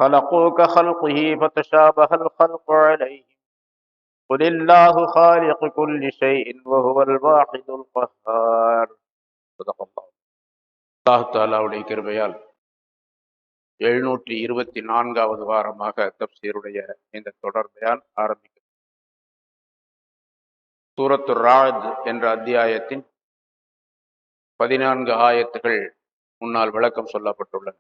خلقوا كخلقه فتشابه الخلق عليهم قل الله خالق كل شيء وهو الواحد القهار. صدق الله. அல்லாஹ் தஆலாவுடைய கிருபையால் 724வது வாரமாக தப்சீருடைய இந்த தொடர் பயான் ஆரம்பிக்கிறது. சூரத்து ராத் என்ற அத்தியாயத்தின் 14 ஆயத்துகள் முன்னால் விளக்கம் சொல்லப்பட்டுள்ளன.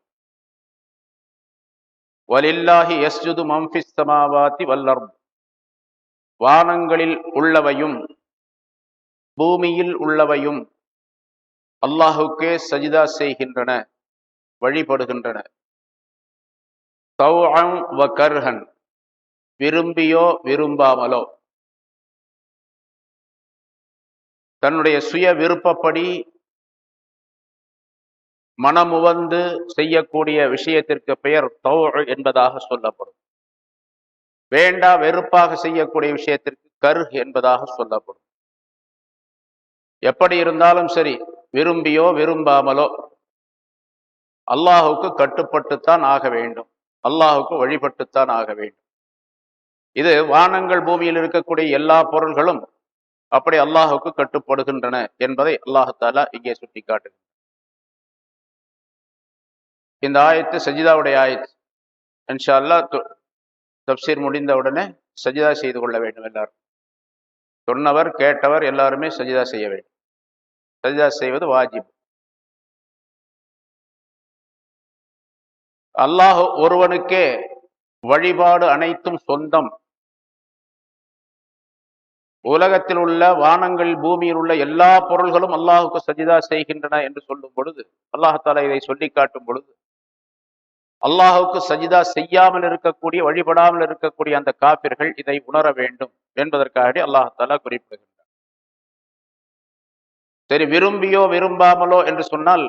வலில்லாஹி யஸ்ஜுது மன் ஃபிஸ் ஸமாவாதி வல் அர்த், வானங்களில் உள்ளவையும் பூமியில் உள்ளவையும் அல்லாஹுக்கே சஜிதா செய்கின்றன, வழிபடுகின்றன. தௌஅன் வ கர்ஹன், விரும்பியோ விரும்பாமலோ, தன்னுடைய சுய விருப்பப்படி மனமுவந்து செய்யக்கூடிய விஷயத்திற்கு பெயர் தௌஅ என்பதாக சொல்லப்படும். வேண்டா வெறுப்பாக செய்யக்கூடிய விஷயத்திற்கு கர்ஹ் என்பதாக சொல்லப்படும். எப்படி இருந்தாலும் சரி, விரும்பியோ விரும்பாமலோ அல்லாஹுக்கு கட்டுப்பட்டுத்தான் ஆக வேண்டும், அல்லாஹுக்கு வழிபட்டுத்தான் ஆக வேண்டும். இது வானங்கள் பூமியில் இருக்கக்கூடிய எல்லா பொருள்களும் அப்படி அல்லாஹுக்கு கட்டுப்படுகின்றன என்பதை அல்லாஹு தஆலா இங்கே சுட்டி காட்டுகிறார். இந்த ஆயத்து சஜிதாவுடைய ஆயத்து. இன்ஷா அல்லாஹ் தப்சீர் முடிந்த உடனே சஜிதா செய்து கொள்ள வேண்டும். எல்லாரும் சொன்னவர் கேட்டவர் எல்லாருமே சஜிதா செய்ய வேண்டும். சஜிதா செய்வது வாஜிப். அல்லாஹ் ஒருவனுக்கே வழிபாடு அனைத்தும் சொந்தம். உலகத்தில் உள்ள வானங்கள் பூமியில் உள்ள எல்லா பொருள்களும் அல்லாஹுக்கு சஜிதா செய்கின்றன என்று சொல்லும் பொழுது, அல்லாஹ் தஆலா இதை சொல்லி காட்டும் பொழுது, அல்லாஹுக்கு சஜிதா செய்யாமல் இருக்கக்கூடிய, வழிபடாமல் இருக்கக்கூடிய அந்த காபிர்கள் இதை உணர வேண்டும் என்பதற்காக அல்லாஹ் தஆலா குறிப்பிடுகின்றார். சரி, விரும்பியோ விரும்பாமலோ என்று சொன்னால்,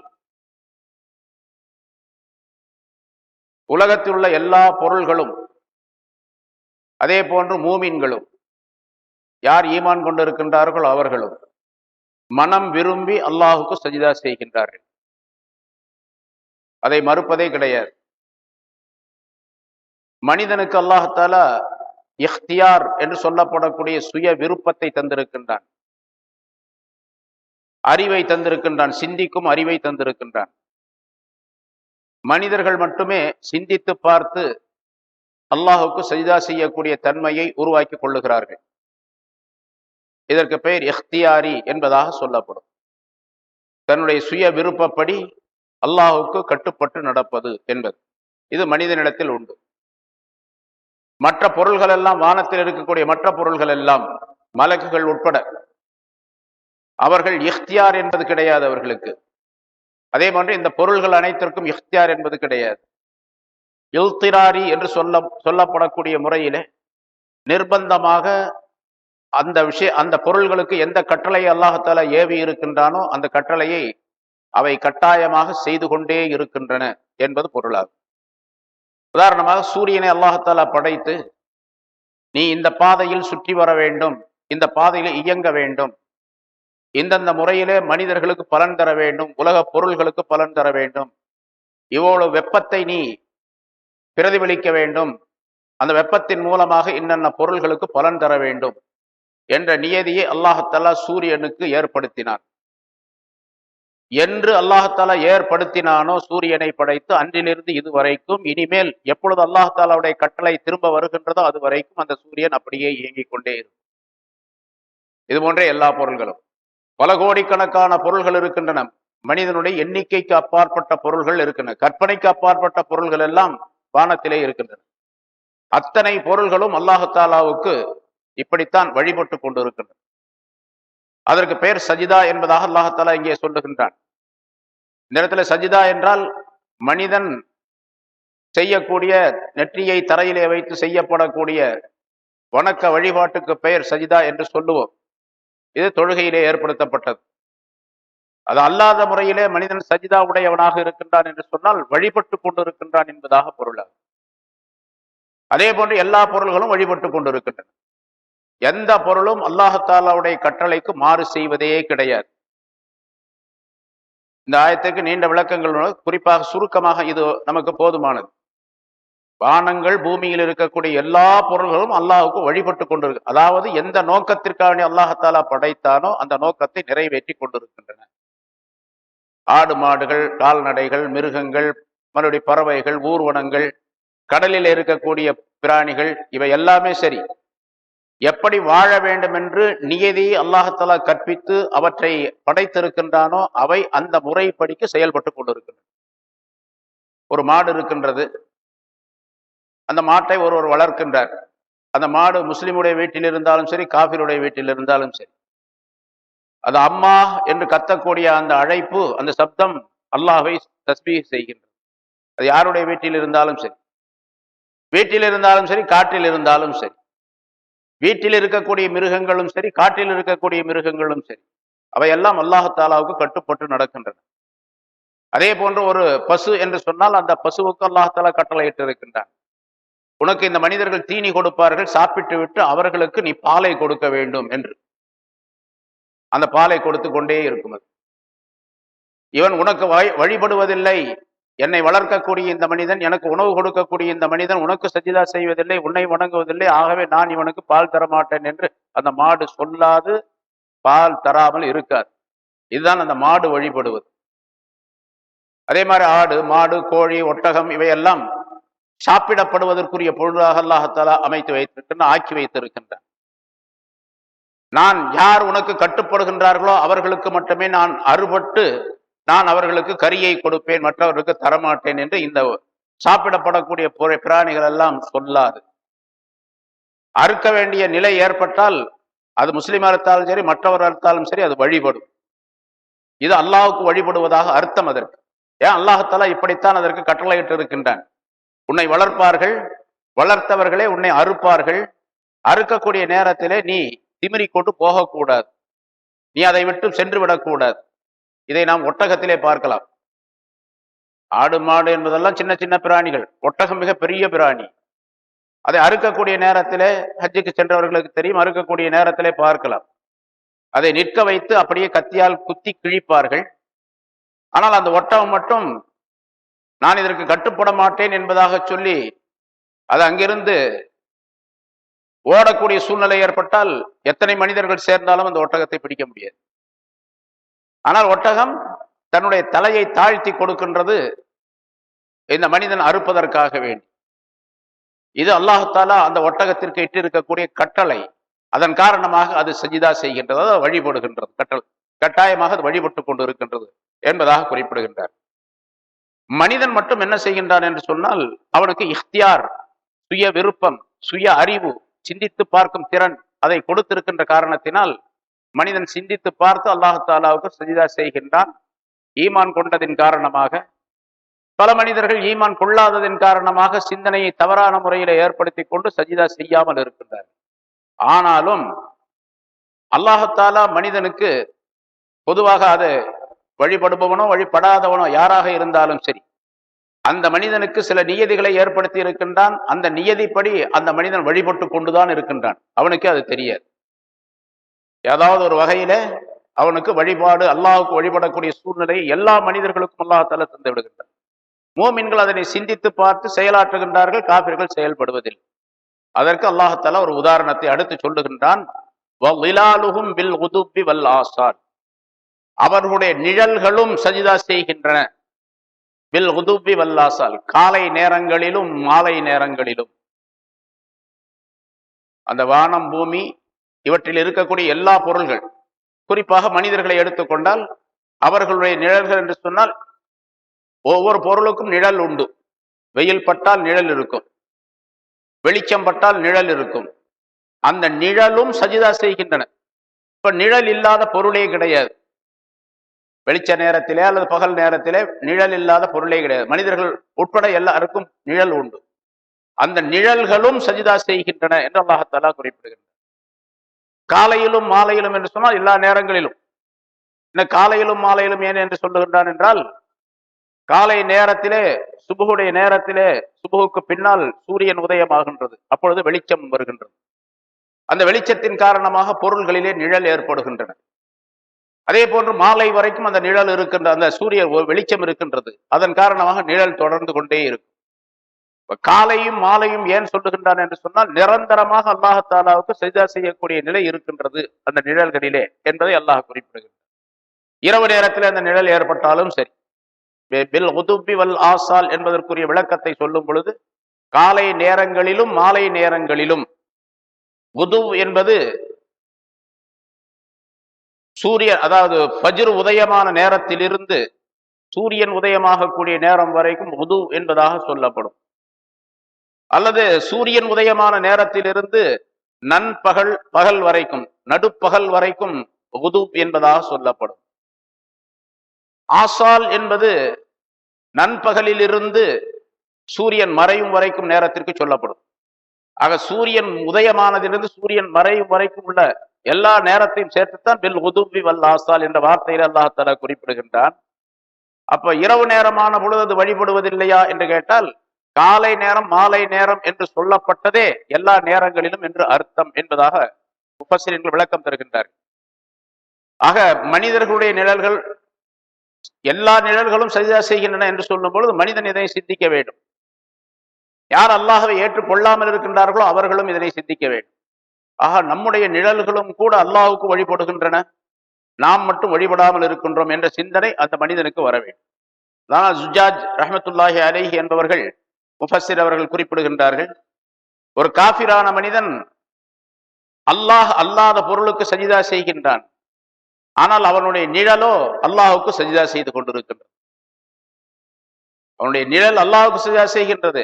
உலகத்தில் உள்ள எல்லா பொருள்களும் அதே போன்று மூமின்களும், யார் ஈமான் கொண்டு இருக்கின்றார்களோ அவர்களும் மனம் விரும்பி அல்லாஹுக்கு சஜிதா செய்கின்றார்கள். அதை மறுப்பதே கிடையாது. மனிதனுக்கு அல்லாஹ் தஆலா இஹ்தியார் என்று சொல்லப்படக்கூடிய சுய விருப்பத்தை தந்திருக்கின்றான், அறிவை தந்திருக்கின்றான், சிந்திக்கும் அறிவை தந்திருக்கின்றான். மனிதர்கள் மட்டுமே சிந்தித்து பார்த்து அல்லாஹுக்கு சஜிதா செய்யக்கூடிய தன்மையை உருவாக்கி கொள்ளுகிறார்கள். இதற்கு பெயர் இஹ்தியாரி என்பதாக சொல்லப்படும். தன்னுடைய சுய விருப்பப்படி அல்லாஹுக்கு கட்டுப்பட்டு நடப்பது என்பது இது மனிதனிடத்தில் உண்டு. மற்ற பொருள்கள் எல்லாம், வானத்தில் இருக்கக்கூடிய மற்ற பொருள்கள் எல்லாம், மலக்குகள் உட்பட, அவர்கள் இஹ்தியார் என்பது கிடையாது அவர்களுக்கு. அதே போன்று இந்த பொருள்கள் அனைத்திற்கும் இஹ்தியார் என்பது கிடையாது. இல்திராரி என்று சொல்லப்படக்கூடிய முறையிலே நிர்பந்தமாக அந்த பொருள்களுக்கு எந்த கட்டளையை அல்லாஹ் தஆலா ஏவி இருக்கின்றானோ அந்த கட்டளையை அவை கட்டாயமாக செய்து கொண்டே இருக்கின்றன என்பது பொருளாகும். உதாரணமாக, சூரியனை அல்லாஹ் தஆலா படைத்து, நீ இந்த பாதையில் சுற்றி வர வேண்டும், இந்த பாதையில் இயங்க வேண்டும், இந்தந்த முறையிலே மனிதர்களுக்கு பலன் தர வேண்டும், உலக பொருள்களுக்கு பலன் தர வேண்டும், இவ்வளவு வெப்பத்தை நீ பிரதிபலிக்க வேண்டும், அந்த வெப்பத்தின் மூலமாக இன்னென்ன பொருள்களுக்கு பலன் தர வேண்டும் என்ற நியதியை அல்லாஹ் தஆலா சூரியனுக்கு ஏற்படுத்தினான். என்று அல்லாஹ் தஆலா ஏற்படுத்தினானோ சூரியனை படைத்து, அன்றிலிருந்து இதுவரைக்கும், இனிமேல் எப்பொழுது அல்லாஹ் தஆலாவுடைய கட்டளை திரும்ப வருகின்றதோ அது வரைக்கும் அந்த சூரியன் அப்படியே இயங்கிக் கொண்டே இருக்கும். இது போன்ற எல்லா பொருள்களும், பல கோடிக்கணக்கான பொருள்கள் இருக்கின்றன. மனிதனுடைய எண்ணிக்கைக்கு அப்பாற்பட்ட பொருள்கள் இருக்கின்றன. கற்பனைக்கு அப்பாற்பட்ட பொருள்கள் எல்லாம் வானத்திலே இருக்கின்றன. அத்தனை பொருள்களும் அல்லாஹ் தஆலாவுக்கு இப்படித்தான் வழிபட்டு கொண்டு இருக்கின்றன. அதற்கு பெயர் சஜிதா என்பதாக அல்லாஹ் தஆலா இங்கே சொல்லுகின்றான். இந்த இடத்துல சஜிதா என்றால் மனிதன் செய்யக்கூடிய, நெற்றியை தரையிலே வைத்து செய்யப்படக்கூடிய வணக்க வழிபாட்டுக்கு பெயர் சஜிதா என்று சொல்லுவோம். இது தொழுகையிலே ஏற்படுத்தப்பட்டது. அது அல்லாத முறையிலே மனிதன் சஜிதா உடையவனாக இருக்கின்றான் என்று சொன்னால் வழிபட்டு கொண்டிருக்கின்றான் என்பதாக பொருளாகும். அதே போன்று எல்லா பொருள்களும் வழிபட்டு கொண்டிருக்கின்றன. எந்த பொருளும் அல்லாஹ் தஆலாவுடைய கட்டளைக்கு மாறு செய்வதே கிடையாது. இந்த ஆயத்துக்கு நீண்ட விளக்கங்கள், குறிப்பாக சுருக்கமாக இது நமக்கு போதுமானது. வானங்கள் பூமியில் இருக்கக்கூடிய எல்லா பொருள்களும் அல்லாஹுக்கு வழிபட்டு கொண்டிருக்கு. அதாவது எந்த நோக்கத்திற்காக அல்லாஹாலா படைத்தானோ அந்த நோக்கத்தை நிறைவேற்றி கொண்டிருக்கின்றன. ஆடு மாடுகள், கால்நடைகள், மிருகங்கள், மறுபடியும் பறவைகள், ஊர்வனங்கள், கடலில் இருக்கக்கூடிய பிராணிகள், இவை எல்லாமே சரி, எப்படி வாழ வேண்டும் என்று நியதி அல்லாஹாலா கற்பித்து அவற்றை படைத்திருக்கின்றானோ அவை அந்த முறைப்படிக்கு செயல்பட்டு கொண்டிருக்கின்றன. ஒரு மாடு இருக்கின்றது, அந்த மாட்டை ஒருவர் வளர்க்கின்றார். அந்த மாடு முஸ்லிமுடைய வீட்டில் இருந்தாலும் சரி, காபிருடைய வீட்டில் இருந்தாலும் சரி, அது அம்மா என்று கத்தக்கூடிய அந்த அழைப்பு, அந்த சப்தம் அல்லாஹ்வை தஸ்பீஹ் செய்கின்றது. அது யாருடைய வீட்டில் இருந்தாலும் சரி, வீட்டில் இருந்தாலும் சரி, காட்டில் இருந்தாலும் சரி, வீட்டில் இருக்கக்கூடிய மிருகங்களும் சரி, காட்டில் இருக்கக்கூடிய மிருகங்களும் சரி, அவையெல்லாம் அல்லாஹ் தாலாவுக்கு கட்டுப்பட்டு நடக்கின்றன. அதே போன்று ஒரு பசு என்று சொன்னால் அந்த பசுவுக்கு அல்லாஹ் தாலா கட்டளையிட்டு இருக்கின்றான். உனக்கு இந்த மனிதர்கள் தீனி கொடுப்பார்கள், சாப்பிட்டு விட்டு அவர்களுக்கு நீ பாலை கொடுக்க வேண்டும் என்று. அந்த பாலை கொடுத்து கொண்டே இருக்கும். இவன் உனக்கு வழிபடுவதில்லை, என்னை வளர்க்கக்கூடிய இந்த மனிதன், எனக்கு உணவு கொடுக்கக்கூடிய இந்த மனிதன் உனக்கு சஜிதா செய்வதில்லை, உன்னை வணங்குவதில்லை, ஆகவே நான் இவனுக்கு பால் தரமாட்டேன் என்று அந்த மாடு சொல்லாது பால் தராமல் இருக்காது. இதுதான் அந்த மாடு வழிபடுவது. அதே மாதிரி ஆடு, மாடு, கோழி, ஒட்டகம் இவையெல்லாம் சாப்பிடப்படுவதற்குரிய பொருளாக அல்லாஹாலா அமைத்து வைத்திருக்கின்ற, ஆக்கி வைத்திருக்கின்றான். நான் யார் உனக்கு கட்டுப்படுகின்றார்களோ அவர்களுக்கு மட்டுமே நான் அறுபட்டு நான் அவர்களுக்கு கரியை கொடுப்பேன், மற்றவர்களுக்கு தரமாட்டேன் என்று இந்த சாப்பிடப்படக்கூடிய பிராணிகள் எல்லாம் சொல்லாது. அறுக்க வேண்டிய நிலை ஏற்பட்டால் அது முஸ்லிம் அறுத்தாலும் சரி, மற்றவர் அறுத்தாலும் சரி, அது வழிபடும். இது அல்லாஹுக்கு வழிபடுவதாக அர்த்தம். அதற்கு ஏன் அல்லாஹாலா இப்படித்தான் அதற்கு கட்டளையிட்டு இருக்கின்றான். உன்னை வளர்ப்பார்கள், வளர்த்தவர்களே உன்னை அறுப்பார்கள், அறுக்கக்கூடிய நேரத்திலே நீ திமிரி கொண்டு போகக்கூடாது, நீ அதை விட்டு சென்று விடக்கூடாது. இதை நாம் ஒட்டகத்திலே பார்க்கலாம். ஆடு மாடு என்பதெல்லாம் சின்ன சின்ன பிராணிகள், ஒட்டகம் மிக பெரிய பிராணி. அதை அறுக்கக்கூடிய நேரத்திலே, ஹஜ்ஜுக்கு சென்றவர்களுக்கு தெரியும், அறுக்கக்கூடிய நேரத்திலே பார்க்கலாம். அதை நிற்க வைத்து அப்படியே கத்தியால் குத்தி கிழிப்பார்கள். ஆனால் அந்த ஒட்டகம் மட்டும் நான் இதற்கு கட்டுப்பட மாட்டேன் என்பதாக சொல்லி அது அங்கிருந்து ஓடக்கூடிய சூழ்நிலை ஏற்பட்டால் எத்தனை மனிதர்கள் சேர்ந்தாலும் அந்த ஒட்டகத்தை பிடிக்க முடியாது. ஆனால் ஒட்டகம் தன்னுடைய தலையை தாழ்த்தி கொடுக்கின்றது இந்த மனிதன் அறுப்பதற்காக வேண்டி. இது அல்லாஹ் தாலா அந்த ஒட்டகத்திற்கு இட்டிருக்கக்கூடிய கட்டளை. அதன் காரணமாக அது சஜிதா செய்கின்றது, அது வழிபடுகின்றது, கட்டாயமாக அது வழிபட்டு கொண்டு இருக்கின்றது என்பதாக குறிப்பிடுகின்றார். மனிதன் மட்டும் என்ன செய்கின்றான் என்று சொன்னால், அவனுக்கு இஹ்தியார், சுய விருப்பம், சுய அறிவு, சிந்தித்து பார்க்கும் திறன் அதை கொடுத்திருக்கின்ற காரணத்தினால் மனிதன் சிந்தித்து பார்த்து அல்லாஹ் தாலாவுக்கு சஜிதா செய்கின்றான். ஈமான் கொண்டதின் காரணமாக, பல மனிதர்கள் ஈமான் கொள்ளாததின் காரணமாக சிந்தனையை தவறான முறையில ஏற்படுத்தி கொண்டு சஜிதா செய்யாமல் இருக்கின்றார். ஆனாலும் அல்லாஹ் தாலா மனிதனுக்கு பொதுவாக அது வழிபடுபவனோ வழிபடாதவனோ யாராக இருந்தாலும் சரி, அந்த மனிதனுக்கு சில நியதிகளை ஏற்படுத்தி இருக்கின்றான். அந்த நியதிப்படி அந்த மனிதன் வழிபட்டு கொண்டுதான் இருக்கின்றான். அவனுக்கு அது தெரியாது. ஏதாவது ஒரு வகையில அவனுக்கு வழிபாடு, அல்லாஹுக்கு வழிபடக்கூடிய சூழ்நிலை எல்லா மனிதர்களுக்கும் அல்லாஹால தந்து விடுகின்றான். மூமின்கள் அதனை சிந்தித்து பார்த்து செயலாற்றுகின்றார்கள், காபிர்கள் செயல்படுவதில்லை. அதற்கு அல்லாஹால ஒரு உதாரணத்தை அடுத்து சொல்லுகின்றான். அவர்களுடைய நிழல்களும் சஜிதா செய்கின்றன. பில் குதுபி வல்லாசால், காலை நேரங்களிலும் மாலை நேரங்களிலும். அந்த வானம், பூமி இவற்றில் இருக்கக்கூடிய எல்லா பொருள்கள், குறிப்பாக மனிதர்களை எடுத்துக்கொண்டால் அவர்களுடைய நிழல்கள் என்று சொன்னால் ஒவ்வொரு பொருளுக்கும் நிழல் உண்டு. வெயில் பட்டால் நிழல் இருக்கும், வெளிச்சம் பட்டால் நிழல் இருக்கும். அந்த நிழலும் சஜிதா செய்கின்றன. இப்ப நிழல் இல்லாத பொருளே கிடையாது. வெளிச்ச நேரத்திலே அல்லது பகல் நேரத்திலே நிழல் இல்லாத பொருளே கிடையாது. மனிதர்கள் உட்பட எல்லாருக்கும் நிழல் உண்டு. அந்த நிழல்களும் சஜிதா செய்கின்றன என்று அல்லாஹ் தஆலா குறிப்பிடுகின்றனர். காலையிலும் மாலையிலும் என்று சொன்னால் எல்லா நேரங்களிலும். இந்த காலையிலும் மாலையிலும் ஏன் என்று சொல்லுகின்றான் என்றால், காலை நேரத்திலே, சுபுகுடைய நேரத்திலே, சுபுகுக்கு பின்னால் சூரியன் உதயமாகின்றது, அப்பொழுது வெளிச்சம் வருகின்றது. அந்த வெளிச்சத்தின் காரணமாக பொருள்களிலே நிழல் ஏற்படுகின்றன. அதே போன்று மாலை வரைக்கும் அந்த நிழல் இருக்கின்ற, அந்த சூரிய வெளிச்சம் இருக்கின்றது, அதன் காரணமாக நிழல் தொடர்ந்து கொண்டே இருக்கும். காலையும் மாலையும் ஏன் சொல்லுகின்றான் என்று சொன்னால், நிரந்தரமாக அல்லாஹாலாவுக்கு சஜ்தா செய்யக்கூடிய நிலை இருக்கின்றது அந்த நிழல்களிலே என்பதை அல்லாஹ் குறிப்பிடுகின்றார். இரவு நேரத்தில் அந்த நிழல் ஏற்பட்டாலும் சரி. பில் உதுபி வல் ஆசால் என்பதற்குரிய விளக்கத்தை சொல்லும் பொழுது, காலை நேரங்களிலும் மாலை நேரங்களிலும், உது என்பது சூரியன், அதாவது ஃபஜ்ர் உதயமான நேரத்திலிருந்து சூரியன் உதயமாகக்கூடிய நேரம் வரைக்கும் உது என்பதாக சொல்லப்படும். அல்லது சூரியன் உதயமான நேரத்திலிருந்து பகல் வரைக்கும், நடுப்பகல் வரைக்கும் உது என்பதாக சொல்லப்படும். ஆசால் என்பது நண்பகலிலிருந்து சூரியன் மறையும் வரைக்கும் நேரத்திற்கு சொல்லப்படும். ஆக சூரியன் உதயமானதிலிருந்து சூரியன் மறையும் வரைக்கும் உள்ள எல்லா நேரத்தையும் சேர்த்துத்தான் பில் உதுபி வல் ஆசால் என்ற வார்த்தையில் அல்லாஹ் தஆலா குறிப்பிடுகின்றான். அப்ப இரவு நேரமான பொழுது அது வழிபடுவதில்லையா என்று கேட்டால், காலை நேரம் மாலை நேரம் என்று சொல்லப்பட்டதே எல்லா நேரங்களிலும் என்று அர்த்தம் என்பதாக முஃபஸ்ஸிரீன்கள் விளக்கம் தருகின்றார்கள். ஆக மனிதர்களுடைய நிழல்கள், எல்லா நிழல்களும் சஜ்தா செய்கின்றன என்று சொல்லும் பொழுது மனிதன் இதனை சிந்திக்க வேண்டும். யார் அல்லாஹ்வை ஏற்றுக்கொள்ளாமல் இருக்கின்றார்களோ அவர்களும் இதனை சிந்திக்க வேண்டும். ஆக நம்முடைய நிழல்களும் கூட அல்லாஹ்வுக்கு வழிபடுகின்றன, நாம் மட்டும் வழிபடாமல் இருக்கின்றோம் என்ற சிந்தனை அந்த மனிதனுக்கு வர வேண்டும். தான் ஜுஜாஜ் ரஹ்மத்துல்லாஹி அலைஹி என்பவர்கள், முஃபஸ்ஸிர் அவர்கள் குறிப்பிடுகின்றார்கள், ஒரு காஃபிரான மனிதன் அல்லாஹ் அல்லாத பொருளுக்கு சஜிதா செய்கின்றான், ஆனால் அவனுடைய நிழலோ அல்லாஹுக்கு சஜிதா செய்து கொண்டிருக்கின்றது. அவனுடைய நிழல் அல்லாஹுக்கு சஜிதா செய்கின்றது,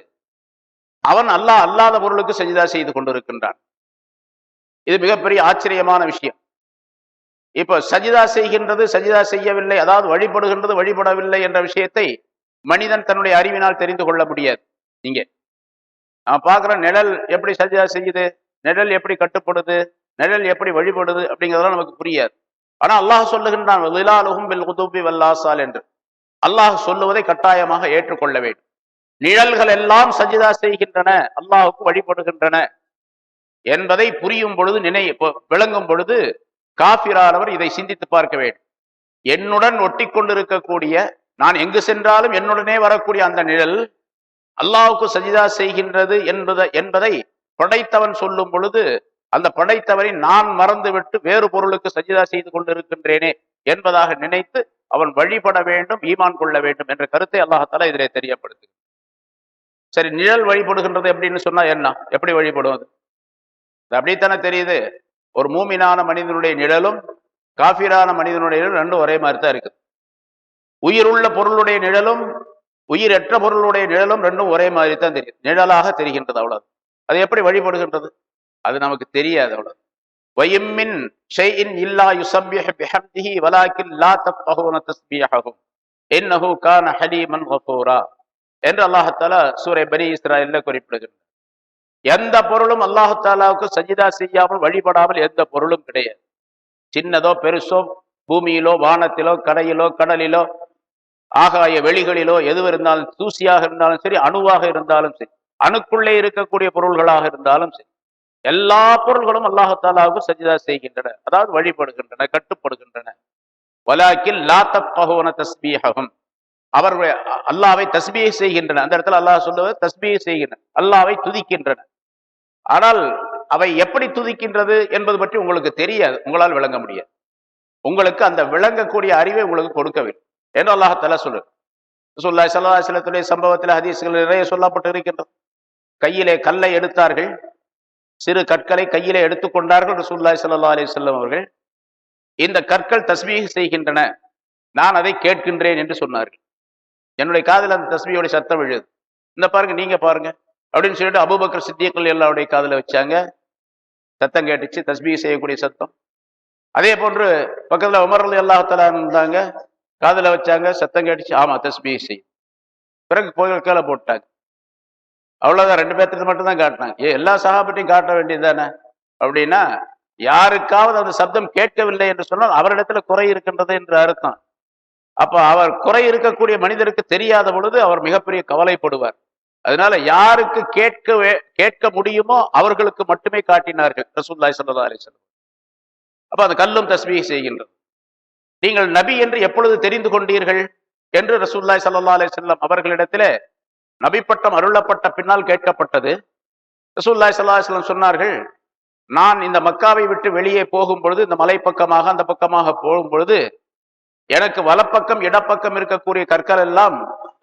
அவன் அல்லாஹ் அல்லாத பொருளுக்கு சஜிதா செய்து கொண்டிருக்கின்றான். இது மிகப்பெரிய ஆச்சரியமான விஷயம். இப்ப சஜிதா செய்கின்றது, சஜிதா செய்யவில்லை, அதாவது வழிபடுகின்றது, வழிபடவில்லை என்ற விஷயத்தை மனிதன் தன்னுடைய அறிவினால் தெரிந்து கொள்ள முடியாது. நீங்க நான் பார்க்கிற நிழல் எப்படி சஜிதா செய்யுது, நிழல் எப்படி கட்டுப்படுது, நிழல் எப்படி வழிபடுது அப்படிங்கிறதெல்லாம் நமக்கு புரியாது. ஆனா அல்லாஹ் சொல்லுகின்றான் என்று. அல்லாஹ் சொல்லுவதை கட்டாயமாக ஏற்றுக்கொள்ள வேண்டும். நிழல்கள் எல்லாம் சஜிதா செய்கின்றன, அல்லாஹுக்கு வழிபடுகின்றன என்பதை புரியும் பொழுது, விளங்கும் பொழுது காஃபிரானவர் இதை சிந்தித்து பார்க்க வேண்டும். என்னுடன் ஒட்டி கொண்டிருக்கக்கூடிய, நான் எங்கு சென்றாலும் என்னுடனே வரக்கூடிய அந்த நிழல் அல்லாஹுக்கு சஜிதா செய்கின்றது என்பதை படைத்தவன் சொல்லும் பொழுது, அந்த படைத்தவரை நான் மறந்துவிட்டு வேறு பொருளுக்கு சஜிதா செய்து கொண்டிருக்கின்றேனே என்பதாக நினைத்து அவன் வழிபட வேண்டும், ஈமான் கொள்ள வேண்டும் என்ற கருத்தை அல்லாஹ் தஆலா இதிலே தெரியப்படுத்து. சரி, நிழல் வழிபடுகின்றது எப்படின்னு சொன்னா என்ன, எப்படி வழிபடுவது? அப்படித்தானே தெரியுது. ஒரு மூமினான மனிதனுடைய நிழலும் காஃபிரான மனிதனுடைய நிழலும் ரெண்டும் ஒரே மாதிரி தான் இருக்குது. உயிருள்ள பொருளுடைய நிழலும் உயிரற்ற பொருளுடைய நிழலும் ரெண்டும் ஒரே மாதிரி தான் தெரியுது, நிழலாக தெரிகின்றது. அவ்வளவு. அது எப்படி வழிபடுகின்றது அது நமக்கு தெரியாது. அவ்வளவு. வயம்மின் ஷைஇன் இல்லா யுஸப்பிஹு பிஹம்திஹி வலாக்கின் லா தஃபஹூன தஸ்பீஹஹும் இன்னஹு கான ஹலீமன் கஃபூரா என்று அல்லாஹ் தஆலா சூரை பனி இஸ்ராயீல்ல குறிப்பிடுகின்றார். எந்த பொருளும் அல்லாஹ் தஆலாவுக்கு சஜிதா செய்யாமல் வழிபடாமல் எந்த பொருளும் கிடையாது. சின்னதோ பெருசோ, பூமியிலோ வானத்திலோ கரையிலோ கடலிலோ ஆகாய வெளிகளிலோ எது இருந்தாலும், தூசியாக இருந்தாலும் சரி, அணுவாக இருந்தாலும் சரி, அணுக்குள்ளே இருக்கக்கூடிய பொருள்களாக இருந்தாலும் சரி, எல்லா பொருள்களும் அல்லாஹ் தஆலாவுக்கு சஜிதா செய்கின்றன, அதாவது வழிபடுகின்றன, கட்டுப்படுகின்றன. வலாக்கின் லா தஃபஹூன தஸ்பீஹஹும், அவர்கள் அல்லாஹ்வை தஸ்பீஹ் செய்கின்றன. அந்த இடத்துல அல்லாஹ் சொல்லுவது தஸ்பீஹ் செய்கின்றன, அல்லாஹ்வை துதிக்கின்றன. ஆனால் அவை எப்படி துதிக்கின்றது என்பது பற்றி உங்களுக்கு தெரியாது, உங்களால் விளங்க முடியாது. உங்களுக்கு அந்த விளங்கக்கூடிய அறிவை உங்களுக்கு கொடுக்கவில்லை என்று அல்லாஹ் தஆலா சொல்லுது. ரசூலுல்லாஹி ஸல்லல்லாஹு அலைஹி வஸல்லத்துடைய சம்பவத்தில் ஹதீஸ்கள் நிறைய சொல்லப்பட்டு இருக்கின்றது. கையிலே கல்லை எடுத்தார்கள், சிறு கற்களை கையிலே எடுத்துக்கொண்டார்கள் ரசூலுல்லாஹி ஸல்லல்லாஹு அலைஹி வஸல்லம் அவர்கள். இந்த கற்கள் தஸ்பீஹ் செய்கின்றன, நான் அதை கேட்கின்றேன் என்று சொன்னார்கள். என்னுடைய காதில் அந்த தஸ்பீஹோட சத்தம் விழுது. இந்த பாருங்க, நீங்க பாருங்க அப்படின்னு சொல்லிட்டு அபூபக்கர் சித்தியக்கள் எல்லாருடைய காதில் வச்சாங்க, சத்தம் கேட்டுச்சு, தஸ்பீஹ் செய்யக்கூடிய சத்தம். அதே போன்று பக்கத்துல உமர் ரலியல்லாஹு தஆலா இருந்தாங்க, காதில் வச்சாங்க, சத்தம் கேட்டுச்சு, ஆமா தஸ்பீஹ் செய்யும். பிறகு கோயில் கீழே போட்டாங்க. அவ்வளவுதான், ரெண்டு பேர்த்துக்கு மட்டும் தான் காட்டினாங்க. எல்லா சஹாபத்தையும் காட்ட வேண்டியது தானே அப்படின்னா, யாருக்காவது அந்த சப்தம் கேட்கவில்லை என்று சொன்னால் அவரிடத்துல குறை இருக்கின்றது என்று அர்த்தம். அப்ப அவர் குறை இருக்கக்கூடிய மனிதருக்கு தெரியாத பொழுது அவர் மிகப்பெரிய கவலைப்படுவார். அதனால யாருக்கு கேட்க முடியுமோ அவர்களுக்கு மட்டுமே காட்டினார்கள் ரசூலுல்லாஹி ஸல்லல்லாஹு அலைஹி வஸல்லம். அப்ப அந்த கல்லும் தஸ்பீஹ் செய்கின்றது. நீங்கள் நபி என்று எப்பொழுது தெரிந்து கொண்டீர்கள் என்று ரசூலுல்லாஹி ஸல்லல்லாஹு அலைஹி வஸல்லம் அவர்களிடத்திலே நபி பட்டம் அருளப்பட்ட பின்னால் கேட்கப்பட்டது. ரசூலுல்லாஹி ஸல்லல்லாஹு அலைஹி வஸல்லம் சொன்னார்கள், நான் இந்த மக்காவை விட்டு வெளியே போகும் பொழுது, இந்த மலை பக்கமாக அந்த பக்கமாக போகும் பொழுது, எனக்கு வலப்பக்கம் இடப்பக்கம் இருக்கக்கூடிய கற்கள் எல்லாம்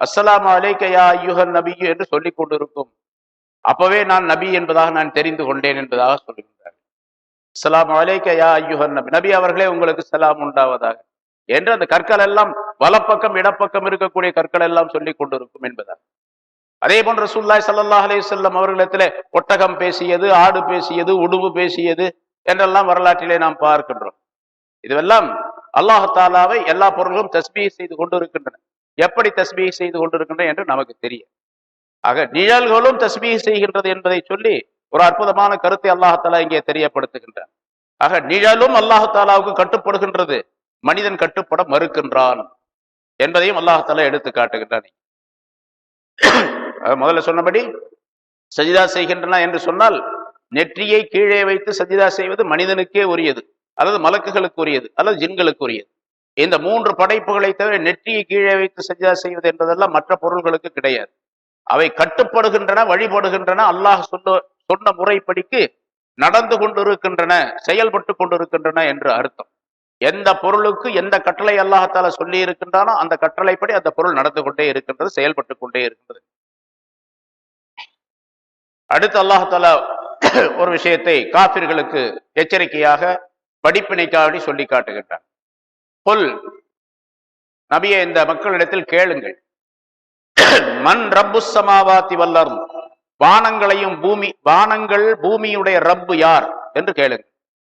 அஸ்ஸலாமு அலைக்க யா அய்யுஹன் நபியு என்று சொல்லிக் கொண்டிருக்கும். அப்பவே நான் நபி என்பதாக நான் தெரிந்து கொண்டேன் என்பதாக சொல்லுகின்றார். அஸ்ஸலாமு அலைக்க யா அய்யுஹன் நபி, நபி அவர்களே உங்களுக்கு சலாம் உண்டாவதாக என்று அந்த கற்கள் எல்லாம் வலப்பக்கம் இடப்பக்கம் இருக்கக்கூடிய கற்கள் எல்லாம் சொல்லிக் கொண்டிருக்கும் என்பதாக. அதே போன்று ரசூலுல்லாஹி ஸல்லல்லாஹு அலைஹி வஸல்லம் அவர்களிடத்திலே ஒட்டகம் பேசியது, ஆடு பேசியது, உடுவு பேசியது என்றெல்லாம் வரலாற்றிலே நாம் பார்க்கின்றோம். இதுவெல்லாம் அல்லாஹ் தஆலாவை எல்லா பொருள்களும் தஸ்பீஹ் செய்து கொண்டிருக்கின்றன. எப்படி தஸ்பீஹ் செய்து கொண்டிருக்கின்றன என்று நமக்கு தெரியும். ஆக நிழல்களும் தஸ்பீஹ் செய்கின்றது என்பதை சொல்லி ஒரு அற்புதமான கருத்தை அல்லாஹ் தஆலா இங்கே தெரியப்படுத்துகின்றார். ஆக நிழலும் அல்லாஹ் தஆலாவுக்கு கட்டுப்படுகின்றது, மனிதன் கட்டுப்பட மறுக்கின்றான் என்பதையும் அல்லாஹ் தஆலா எடுத்து காட்டுகின்றான். முதல்ல சொன்னபடி சஜிதா செய்கின்றன என்று சொன்னால், நெற்றியை கீழே வைத்து சஜிதா செய்வது மனிதனுக்கே உரியது, அல்லது மலக்குகளுக்கு உரியது, அல்லது ஜின்களுக்கு உரியது. இந்த மூன்று படைப்புகளை தவிர நெற்றியை கீழே வைத்து சஜிதா செய்வது என்பதெல்லாம் மற்ற பொருள்களுக்கு கிடையாது. அவை கட்டுப்படுகின்றன, வழிபடுகின்றன, அல்லாஹ் சொன்ன முறைப்படிக்கு நடந்து கொண்டிருக்கின்றன, செயல்பட்டு கொண்டிருக்கின்றன என்று அர்த்தம். எந்த பொருளுக்கு எந்த கட்டளை அல்லாஹால சொல்லி இருக்கின்றானோ அந்த கட்டளைப்படி அந்த பொருள் நடந்து கொண்டே இருக்கின்றது, செயல்பட்டு கொண்டே இருக்கின்றது. அடுத்து அல்லாஹால ஒரு விஷயத்தை காபிர்களுக்கு எச்சரிக்கையாக படிப்பினைக்காக சொல்லி காட்டுகின்றான். புல், நபியே இந்த மக்களிடத்தில் கேளுங்கள், மன் ரப்புஸ் ஸமாவாத்தி வல் அர்த், வானங்களையும் வானங்கள் பூமியுடைய ரப்பு யார் என்று கேளுங்கள்.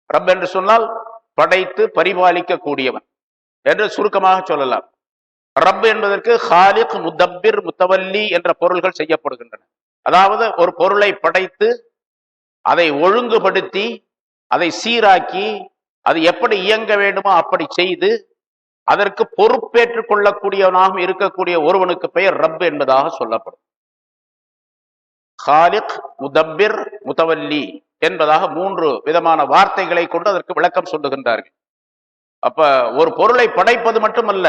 ரப் என்று சொன்னால் படைத்து பரிபாலிக்க கூடியவன் என்று சுருக்கமாக சொல்லலாம். ரப் என்பதற்கு ஹாலிக், முதப்பிர், முத்தவல்லி என்ற பொருள்கள் செய்யப்படுகின்றன. அதாவது ஒரு பொருளை படைத்து அதை ஒழுங்குபடுத்தி அதை சீராக்கி அது எப்படி இயங்க வேண்டுமோ அப்படி செய்து அதற்கு பொறுப்பேற்றுக் கொள்ளக்கூடியவனாக இருக்கக்கூடிய ஒருவனுக்கு பெயர் ரப் என்பதாக சொல்லப்படும். ஹாலிக், முதப்பிர், முத்தவல்லி என்பதாக மூன்று விதமான வார்த்தைகளை கொண்டு அதற்கு விளக்கம் சொல்லுகின்றார்கள். அப்ப ஒரு பொருளை படைப்பது மட்டுமல்ல,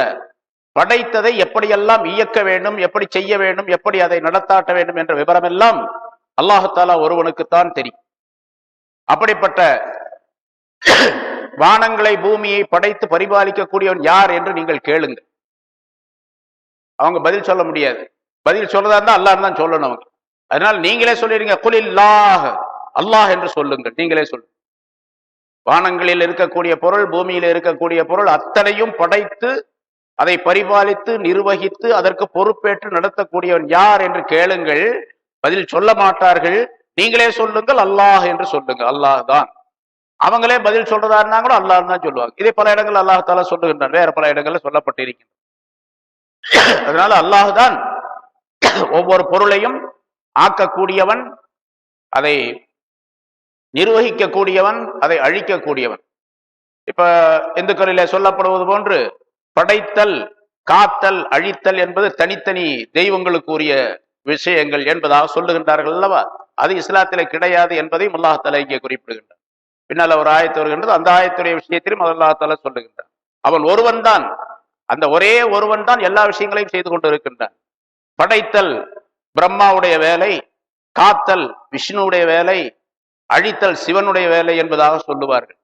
படைத்ததை எப்படியெல்லாம் இயக்க வேண்டும், எப்படி செய்ய வேண்டும், எப்படி அதை நடத்தாட்ட வேண்டும் என்ற விவரம் எல்லாம் அல்லாஹ் தஆலா ஒருவனுக்குத்தான் தெரியும். அப்படிப்பட்ட வானங்களை பூமியை படைத்து பரிபாலிக்கக்கூடியவன் யார் என்று நீங்கள் கேளுங்கள். அவங்க பதில் சொல்ல முடியாது. பதில் சொல்றதா இருந்தா அல்லாஹ் தான் சொல்லணும் அவங்க. அதனால நீங்களே சொல்லிடுங்க, குலில்லாஹ், அல்லாஹ் என்று சொல்லுங்கள். நீங்களே சொல்லுங்க. வானங்களில் இருக்கக்கூடிய பொருள், பூமியில் இருக்கக்கூடிய பொருள் அத்தனையும் படைத்து அதை பரிபாலித்து நிர்வகித்து அதற்கு பொறுப்பேற்று நடத்தக்கூடியவன் யார் என்று கேளுங்கள். பதில் சொல்ல மாட்டார்கள். நீங்களே சொல்லுங்கள், அல்லாஹ் என்று சொல்லுங்க. அல்லாஹ் தான். அவங்களே பதில் சொல்றதா இருந்தாங்களோ அல்லாஹ் தான் சொல்லுவாங்க. இதே பல இடங்கள் அல்லாஹ் தஆலா சொல்லுகின்றான், வேற பல இடங்கள்ல சொல்லப்பட்டிருக்கின்றன. அதனால அல்லாஹ் தான் ஒவ்வொரு பொருளையும் ஆக்கக்கூடியவன், அதை நிர்வகிக்கக்கூடியவன், அதை அழிக்கக்கூடியவன். இப்ப இந்துக்களிலே சொல்லப்படுவது போன்று படைத்தல், காத்தல், அழித்தல் என்பது தனித்தனி தெய்வங்களுக்கு உரிய விஷயங்கள் என்பதாக சொல்லுகின்றார்கள் அல்லவா? அது இஸ்லாத்திலே கிடையாது என்பதையும் அல்லாஹ் தஆலா இங்கே குறிப்பிடுகின்றார். பின்னால் ஒரு ஆயத்து வருகின்றது, அந்த ஆயத்துடைய விஷயத்திலும் அல்லாஹ் தஆலா சொல்லுகின்றார். அவன் ஒருவன் தான், அந்த ஒரே ஒருவன் தான் எல்லா விஷயங்களையும் செய்து கொண்டு இருக்கின்றான். படைத்தல் பிரம்மாவுடைய வேலை, காத்தல் விஷ்ணுவுடைய வேலை, அழித்தல் சிவனுடைய வேலை என்பதாக சொல்லுவார்கள்.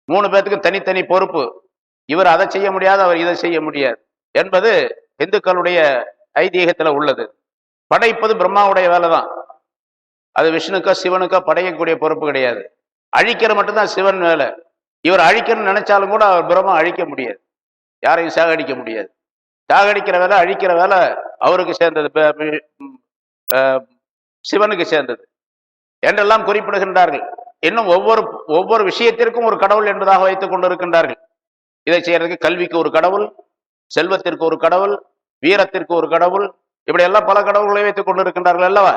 மூணு பேத்துக்கு தனித்தனி பொறுப்பு. இவர் அதை செய்ய முடியாது, அவர் இதை செய்ய முடியாது என்பது இந்துக்களுடைய ஐதீகத்துல உள்ளது. படைப்பது பிரம்மாவுடைய வேலை தான். அது விஷ்ணுக்கோ சிவனுக்கோ படைக்கக்கூடிய பொறுப்பு கிடையாது. அழிக்கிற மட்டும்தான் சிவன் வேலை. இவர் அழிக்கணும்னு நினைச்சாலும் கூட அவர் பிரம்மா அழிக்க முடியாது, யாரையும் சாகடிக்க முடியாது. சாகடிக்கிற வேலை, அழிக்கிற வேலை அவருக்கு சேர்ந்தது, சிவனுக்கு சேர்ந்தது என்றெல்லாம் குறிப்பிடுகின்றார்கள். இன்னும் ஒவ்வொரு விஷயத்திற்கும் ஒரு கடவுள் என்பதாக வைத்துக் கொண்டிருக்கின்றார்கள். இதை செய்யறதுக்கு கல்விக்கு ஒரு கடவுள், செல்வத்திற்கு ஒரு கடவுள், வீரத்திற்கு ஒரு கடவுள், இப்படி எல்லாம் பல கடவுள்களை வைத்துக் கொண்டிருக்கின்றார்கள் அல்லவா?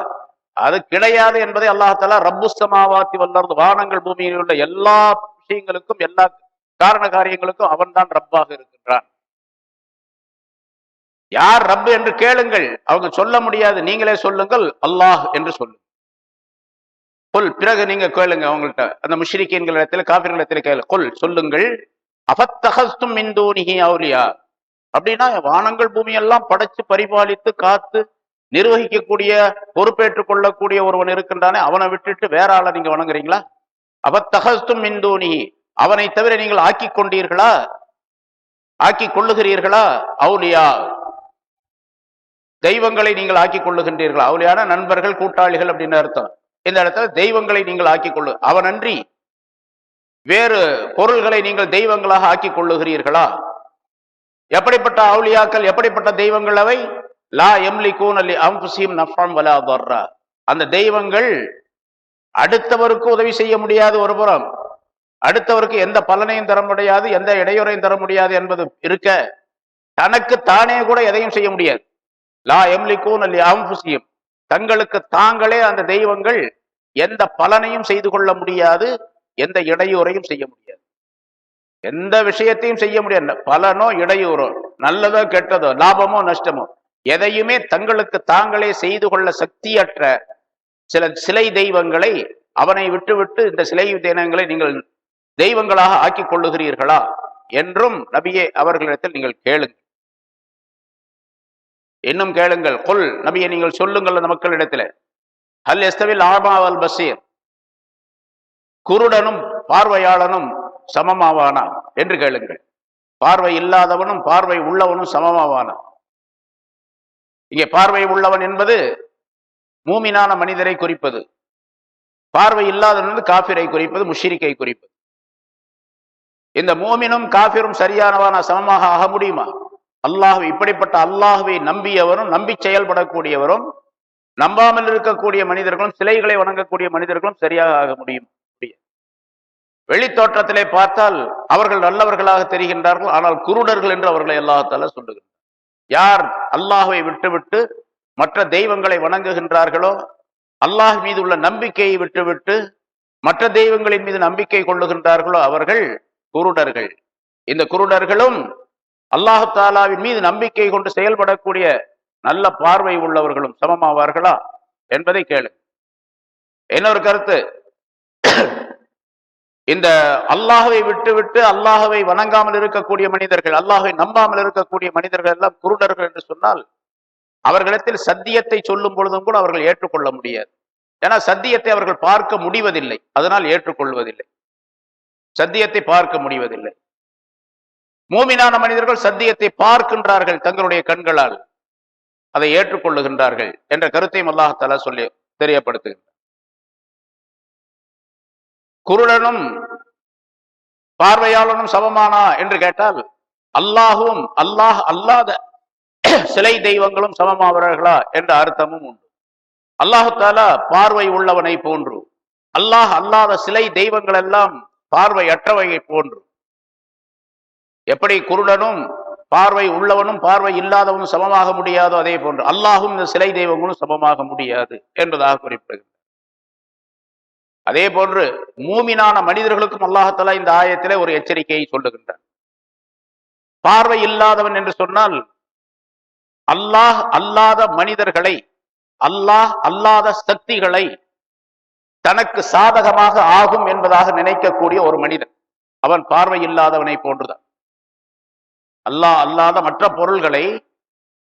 அது கிடையாது என்பதை அல்லாஹ் தஆலா ரப்புஸ் ஸமாவாத்தி வல் அர்த், வானங்கள் பூமியில் உள்ள எல்லா விஷயங்களுக்கும் எல்லா காரண காரியங்களுக்கும் அவன் தான் ரப்பாக இருக்கின்றான். யார் ரப்பு என்று கேளுங்கள். அவங்க சொல்ல முடியாது, நீங்களே சொல்லுங்கள், அல்லாஹ் என்று சொல்லுங்கள். பிறகு நீங்க கேளுங்க அவங்கள்ட்ட, அந்த முஷ்ரிக்கீன்களிடத்தில் காஃபிர்களிடத்தில் கேளு. சொல்லுங்கள், அஃபத்தஹஸ்தும் மின் தூனிஹி அவுலியா, அப்படின்னா வானங்கள் பூமி எல்லாம் படைச்சு பரிபாலித்து காத்து நிர்வகிக்கக்கூடிய பொறுப்பேற்றுக் கொள்ளக்கூடிய ஒருவன் இருக்கின்றானே, அவனை விட்டுட்டு வேற ஆளை நீங்க வணங்குறீங்களா? அவத்தகஸ்தும் மின்தூனி, அவனை தவிர நீங்கள் ஆக்கி கொண்டீர்களா, ஆக்கி கொள்ளுகிறீர்களா? அவுலியா, தெய்வங்களை நீங்கள் ஆக்கி கொள்ளுகின்றீர்களா? அவுலியான நண்பர்கள், கூட்டாளிகள் அப்படின்னு அர்த்தம். இந்த இடத்துல தெய்வங்களை நீங்கள் ஆக்கி கொள்ளு, அவனன்றி வேறு பொருள்களை நீங்கள் தெய்வங்களாக ஆக்கி கொள்ளுகிறீர்களா? எப்படிப்பட்ட அவுலியாக்கள், எப்படிப்பட்ட தெய்வங்கள் அவை? லா யம்லிகூன லி அன்ஃபுஸிஹிம் நஃபன் வலா தர்ரா, அந்த தெய்வங்கள் அடுத்தவருக்கு உதவி செய்ய முடியாது ஒரு புறம், அடுத்தவருக்கு எந்த பலனையும் தர முடியாது, எந்த இடையூறையும் தர முடியாது என்பது இருக்க, தனக்கு தானே கூட எதையும் செய்ய முடியாது. லா யம்லிகூன லி அன்ஃபுஸிஹிம், தங்களுக்கு தாங்களே அந்த தெய்வங்கள் எந்த பலனையும் செய்து கொள்ள முடியாது, எந்த இடையூறையும் செய்ய முடியாது, எந்த விஷயத்தையும் செய்ய முடியாது. பலனோ இடையூறோ, நல்லதோ கெட்டதோ, லாபமோ நஷ்டமோ, எதையுமே தங்களுக்கு தாங்களே செய்து கொள்ள சக்தியற்ற சில சிலை தெய்வங்களை அவனை விட்டுவிட்டு இந்த சிலை தெய்வங்களை நீங்கள் தெய்வங்களாக ஆக்கிக் கொள்ளுகிறீர்களா என்றும் நபியே அவர்களிடத்தில் நீங்கள் கேளுங்கள். இன்னும் கேளுங்கள், குல், நபியை நீங்கள் சொல்லுங்கள் அந்த மக்களிடத்தில், ஹல் யஸ்தவில் ஆமா வல் பசீர், குருடனும் பார்வையாளனும் சமமாவானா என்று கேளுங்கள். பார்வை இல்லாதவனும் பார்வை உள்ளவனும் சமமாவானா? இங்கே பார்வை உள்ளவன் என்பது மூமினான மனிதரை குறிப்பது, பார்வை இல்லாதவன் காஃபிரை குறிப்பது, முஷ்ரிக்கை குறிப்பது. இந்த மூமினும் காஃபிரும் சரியானவான சமமாக ஆக முடியுமா? அல்லாஹ், இப்படிப்பட்ட அல்லாஹுவை நம்பியவரும் நம்பி செயல்படக்கூடியவரும் நம்பாமல் இருக்கக்கூடிய மனிதர்களும் சிலைகளை வணங்கக்கூடிய மனிதர்களும் சரியாக ஆக முடியும்? வெளி தோற்றத்திலே பார்த்தால் அவர்கள் நல்லவர்களாக தெரிகின்றார்கள், ஆனால் குருடர்கள் என்று அவர்களை அல்லாஹ்தாலா சொல்லுகிறார். யார் அல்லாஹுவை விட்டுவிட்டு மற்ற தெய்வங்களை வணங்குகின்றார்களோ, அல்லாஹ் மீது உள்ள நம்பிக்கையை விட்டுவிட்டு மற்ற தெய்வங்களின் மீது நம்பிக்கை கொள்ளுகின்றார்களோ, அவர்கள் குருடர்கள். இந்த குருடர்களும் அல்லாஹு தாலாவின் மீது நம்பிக்கை கொண்டு செயல்படக்கூடிய நல்ல பார்வை உள்ளவர்களும் சமமாவார்களா என்பதை கேளு. இன்னொரு கருத்து, இந்த அல்லாஹுவை விட்டுவிட்டு அல்லாஹுவை வணங்காமல் இருக்கக்கூடிய மனிதர்கள், அல்லாஹுவை நம்பாமல் இருக்கக்கூடிய மனிதர்கள் எல்லாம் குருடர்கள் என்று சொன்னால், அவர்களிடத்தில் சத்தியத்தை சொல்லும் பொழுதும் கூட அவர்கள் ஏற்றுக்கொள்ள முடியாது. ஏன்னா சத்தியத்தை அவர்கள் பார்க்க முடிவதில்லை, அதனால் ஏற்றுக்கொள்வதில்லை. சத்தியத்தை பார்க்க முடிவதில்லை. மூமினான மனிதர்கள் சத்தியத்தை பார்க்கின்றார்கள் தங்களுடைய கண்களால், அதை ஏற்றுக்கொள்ளுகின்றார்கள் என்ற கருத்தையும் அல்லாஹ் தஆலா சொல்லி தெரியப்படுத்துகின்றார். குருடனும் பார்வையாளனும் சமமானா என்று கேட்டால், அல்லாஹும் அல்லாஹ் அல்லாத சிலை தெய்வங்களும் சமமாவர்களா என்ற அர்த்தமும் உண்டு. அல்லாஹு தஆலா பார்வை உள்ளவனை போன்று, அல்லாஹ் அல்லாத சிலை தெய்வங்கள் எல்லாம் பார்வையற்றவையை போன்று. எப்படி குருடனும் பார்வை உள்ளவனும் பார்வை இல்லாதவனும் சமமாக முடியாதோ, அதே போன்று அல்லாஹும் இந்த சிலை தெய்வங்களும் சமமாக முடியாது என்பதாக குறிப்பிடுகிறது. அதே போன்று மூமினான மனிதர்களுக்கும் அல்லாஹ் இந்த ஆயத்திலே ஒரு எச்சரிக்கையை சொல்லுகின்றார். பார்வை இல்லாதவன் என்று சொன்னால் அல்லாஹ் அல்லாத மனிதர்களை, அல்லாஹ் அல்லாத சக்திகளை தனக்கு சாதகமாக ஆகும் என்பதாக நினைக்கக்கூடிய ஒரு மனிதன், அவன் பார்வை இல்லாதவனை போன்றுதான். அல்லாஹ் அல்லாத மற்ற பொருள்களை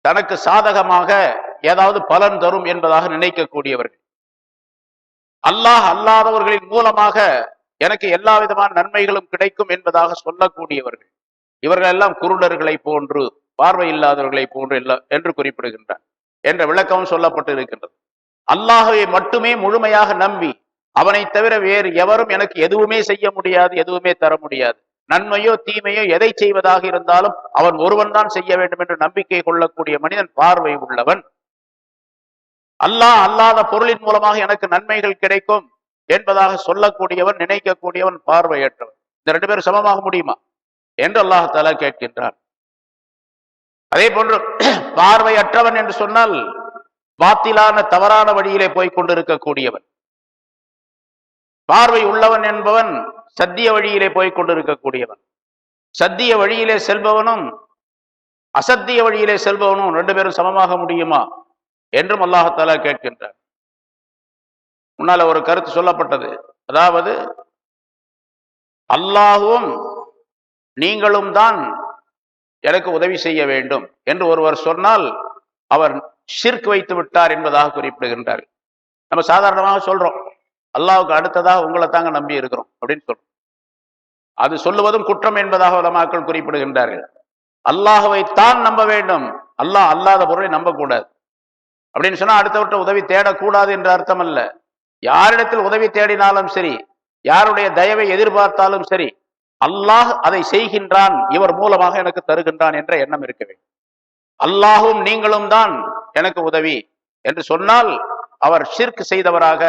தனக்கு சாதகமாக ஏதாவது பலன் தரும் என்பதாக நினைக்கக்கூடியவர்கள், அல்லாஹ் அல்லாதவர்களின் மூலமாக எனக்கு எல்லா விதமான நன்மைகளும் கிடைக்கும் என்பதாக சொல்லக்கூடியவர்கள், இவர்கள் எல்லாம் குருடர்களை போன்று, பார்வை இல்லாதவர்களை போன்று என்று குறிப்பிடுகின்றார் என்ற விளக்கம் சொல்லப்பட்டு இருக்கின்றது. அல்லாஹ்வை மட்டுமே முழுமையாக நம்பி அவனை தவிர வேறு எவரும் எனக்கு எதுவுமே செய்ய முடியாது, எதுவுமே தர முடியாது, நன்மையோ தீமையோ எதை செய்வதாக இருந்தாலும் அவன் ஒருவன் தான் செய்ய வேண்டும் என்று நம்பிக்கை கொள்ளக்கூடிய மனிதன் பார்வை உள்ளவன். அல்லாஹ் அல்லாத பொருளின் மூலமாக எனக்கு நன்மைகள் கிடைக்கும் என்பதாக சொல்லக்கூடியவன், நினைக்கக்கூடியவன் பார்வையற்றவன். இந்த ரெண்டு பேரும் சமமாக முடியுமா என்று அல்லாஹ் தஆலா கேட்கின்றான். அதே போன்று பார்வையற்றவன் என்று சொன்னால் பாத்திலான தவறான வழியிலே போய் கொண்டிருக்கக்கூடியவன். பார்வை உள்ளவன் என்பவன் சத்திய வழியிலே போய் கொண்டிருக்கக்கூடியவன். சத்திய வழியிலே செல்பவனும் அசத்திய வழியிலே செல்பவனும் ரெண்டு பேரும் சமமாக முடியுமா என்றும் அல்லாஹ் தஆலா கேட்கின்றார். முன்னால ஒரு கருத்து சொல்லப்பட்டது, அதாவது அல்லாஹுவும் நீங்களும் தான் எனக்கு உதவி செய்ய வேண்டும் என்று ஒருவர் சொன்னால் அவர் ஷிர்க் வைத்து விட்டார் என்பதாக குறிப்பிடுகின்றார்கள். நம்ம சாதாரணமாக சொல்றோம், அல்லாஹ்வுக்கு அடுத்ததாக உங்களை தாங்க நம்பி இருக்கிறோம் அப்படின்னு சொல்றோம். அது சொல்லுவதும் குற்றம் என்பதாக உலமாக்கள் குறிப்பிடுகின்றார்கள். அல்லாஹ்வை தான் நம்ப வேண்டும், அல்லாஹ் அல்லாத பொருளை நம்பக்கூடாது. அப்படின்னு சொன்னா அடுத்தவற்றை உதவி தேடக்கூடாது என்ற அர்த்தம் அல்ல. யாரிடத்தில் உதவி தேடினாலும் சரி, யாருடைய தயவை எதிர்பார்த்தாலும் சரி, அல்லாஹ் அதை செய்கின்றான், இவர் மூலமாக எனக்கு தருகின்றான் என்ற எண்ணம் இருக்க வேண்டும். அல்லாஹும் நீங்களும் தான் எனக்கு உதவி என்று சொன்னால் அவர் ஷிர்க் செய்தவராக,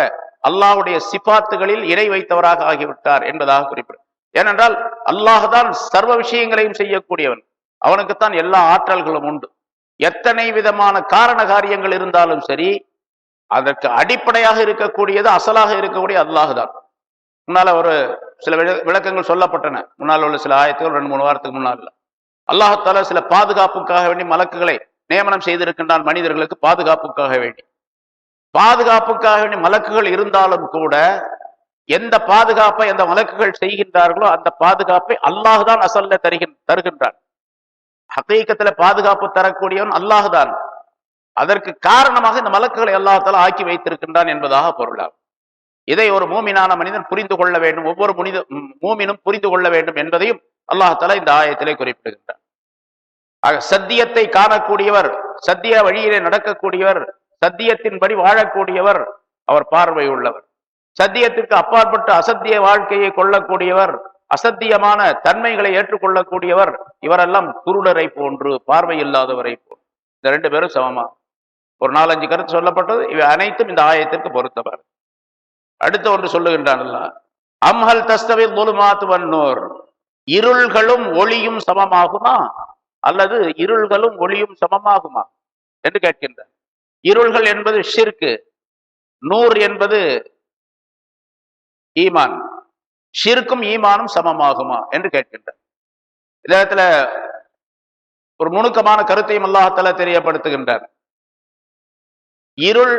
அல்லாஹுடைய சிபாத்துகளில் இணை வைத்தவராக ஆகிவிட்டார் என்பதாக குறிப்பிடும். ஏனென்றால் அல்லாஹ் தான் சர்வ விஷயங்களையும் செய்யக்கூடியவன், அவனுக்குத்தான் எல்லா ஆற்றல்களும் உண்டு. எத்தனை விதமான காரண காரியங்கள் இருந்தாலும் சரி, அதற்கு அடிப்படையாக இருக்கக்கூடியது, அசலாக இருக்கக்கூடிய அல்லாஹ் தான். முன்னால ஒரு சில விளக்கங்கள் சொல்லப்பட்டன, முன்னால் உள்ள சில ஆயத்துகள் 2-3 வாரத்துக்கு முன்னால். அல்லாஹால சில பாதுகாப்புக்காக வேண்டி மலக்குகளை நியமனம் செய்திருக்கின்றான், மனிதர்களுக்கு பாதுகாப்புக்காக வேண்டி. பாதுகாப்புக்காக வேண்டி மலக்குகள் இருந்தாலும் கூட எந்த பாதுகாப்பை எந்த மலக்குகள் செய்கின்றார்களோ அந்த பாதுகாப்பை அல்லாஹ் தான் அசல்ல தருகின்றான். ஹகீகத்துல பாதுகாப்பு தரக்கூடியவன் அல்லாஹ் தான். அதற்கு காரணமாக இந்த மலக்குகளை அல்லாஹால ஆக்கி வைத்திருக்கின்றான் என்பதாக பொருளாகும். இதை ஒரு மூமினான மனிதன் புரிந்து கொள்ள வேண்டும், ஒவ்வொரு மூமினும் புரிந்து கொள்ள வேண்டும் என்பதையும் அல்லாஹால இந்த ஆயத்திலே குறிப்பிடுகின்றார். ஆக சத்தியத்தை காணக்கூடியவர், சத்திய வழியிலே நடக்கக்கூடியவர், சத்தியத்தின்படி வாழக்கூடியவர், அவர் பார்வை உள்ளவர். சத்தியத்திற்கு அப்பாற்பட்டு அசத்திய வாழ்க்கையை கொள்ளக்கூடியவர், அசத்தியமான தன்மைகளை ஏற்றுக்கொள்ளக்கூடியவர், இவரெல்லாம் குருடரை போன்று, பார்வை இல்லாதவரை போன்று. இந்த 2 பேரும் சமமா. ஒரு 4-5 கருத்து சொல்லப்பட்டது, இவை அனைத்தும் இந்த ஆயத்திற்கு பொருத்தவர். அடுத்த ஒன்று சொல்லுகின்றான் அல்லாஹ், அம்ஹல் தஸ்தவி ظுலுமாத் வன்னூர், இருள்களும் ஒளியும் சமமாகுமா அல்லது இருள்களும் ஒளியும் சமமாகுமா என்று கேட்கின்றார். இருள்கள் என்பது ஷிர்க், நூர் என்பது ஈமான். ஷிர்க்கும் ஈமானும் சமமாகுமா என்று கேட்கின்றார். இதத்துல ஒரு நுணுக்கமான கருத்தையும் அல்லாஹ்தஆலா தெரியப்படுத்துகின்றார். இருள்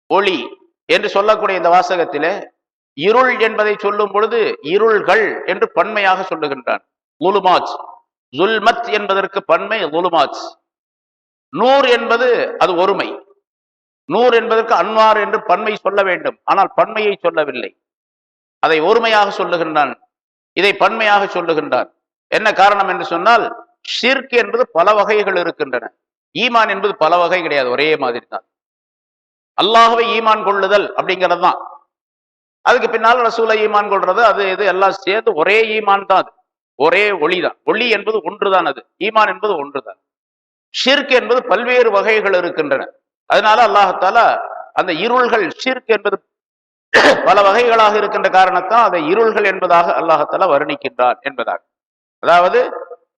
ஒளி என்று சொல்லக்கூடிய இந்த வாசகத்திலே இருள் என்பதை சொல்லும் பொழுது இருள்கள் என்று பன்மையாக சொல்லுகின்றான். லுலுமாத், ஜுல்மத் என்பதற்கு பன்மை லுலுமாத். நூர் என்பது அது ஒருமை. நூர் என்பதற்கு அன்வார் என்று பன்மை சொல்ல வேண்டும், ஆனால் பன்மையை சொல்லவில்லை, அதை ஒருமையாக சொல்லுகின்றான். இதை பன்மையாக சொல்லுகின்றான். என்ன காரணம் என்று சொன்னால், ஷிர்க் என்பது பல வகைகள் இருக்கின்றன, ஈமான் என்பது பல வகை கிடையாது, ஒரே மாதிரி தான். அல்லாஹ்வை ஈமான் கொள்ளுதல் அப்படிங்கிறது தான். அதுக்கு பின்னால் ரசூலை ஈமான் கொள்றது, அது இது எல்லாம் சேர்ந்து ஒரே ஈமான் தான். அது ஒரே ஒளி தான். ஒளி என்பது ஒன்றுதான், அது ஈமான் என்பது ஒன்றுதான். ஷிர்க் என்பது பல்வேறு வகைகள் இருக்கின்றன. அதனால அல்லாஹ்தஆலா அந்த இருள்கள், ஷிர்க் என்பது பல வகைகளாக இருக்கின்ற காரணத்தான் அதை இருள்கள் என்பதாக அல்லாஹ்தஆலா வர்ணிக்கின்றான் என்பதாக. அதாவது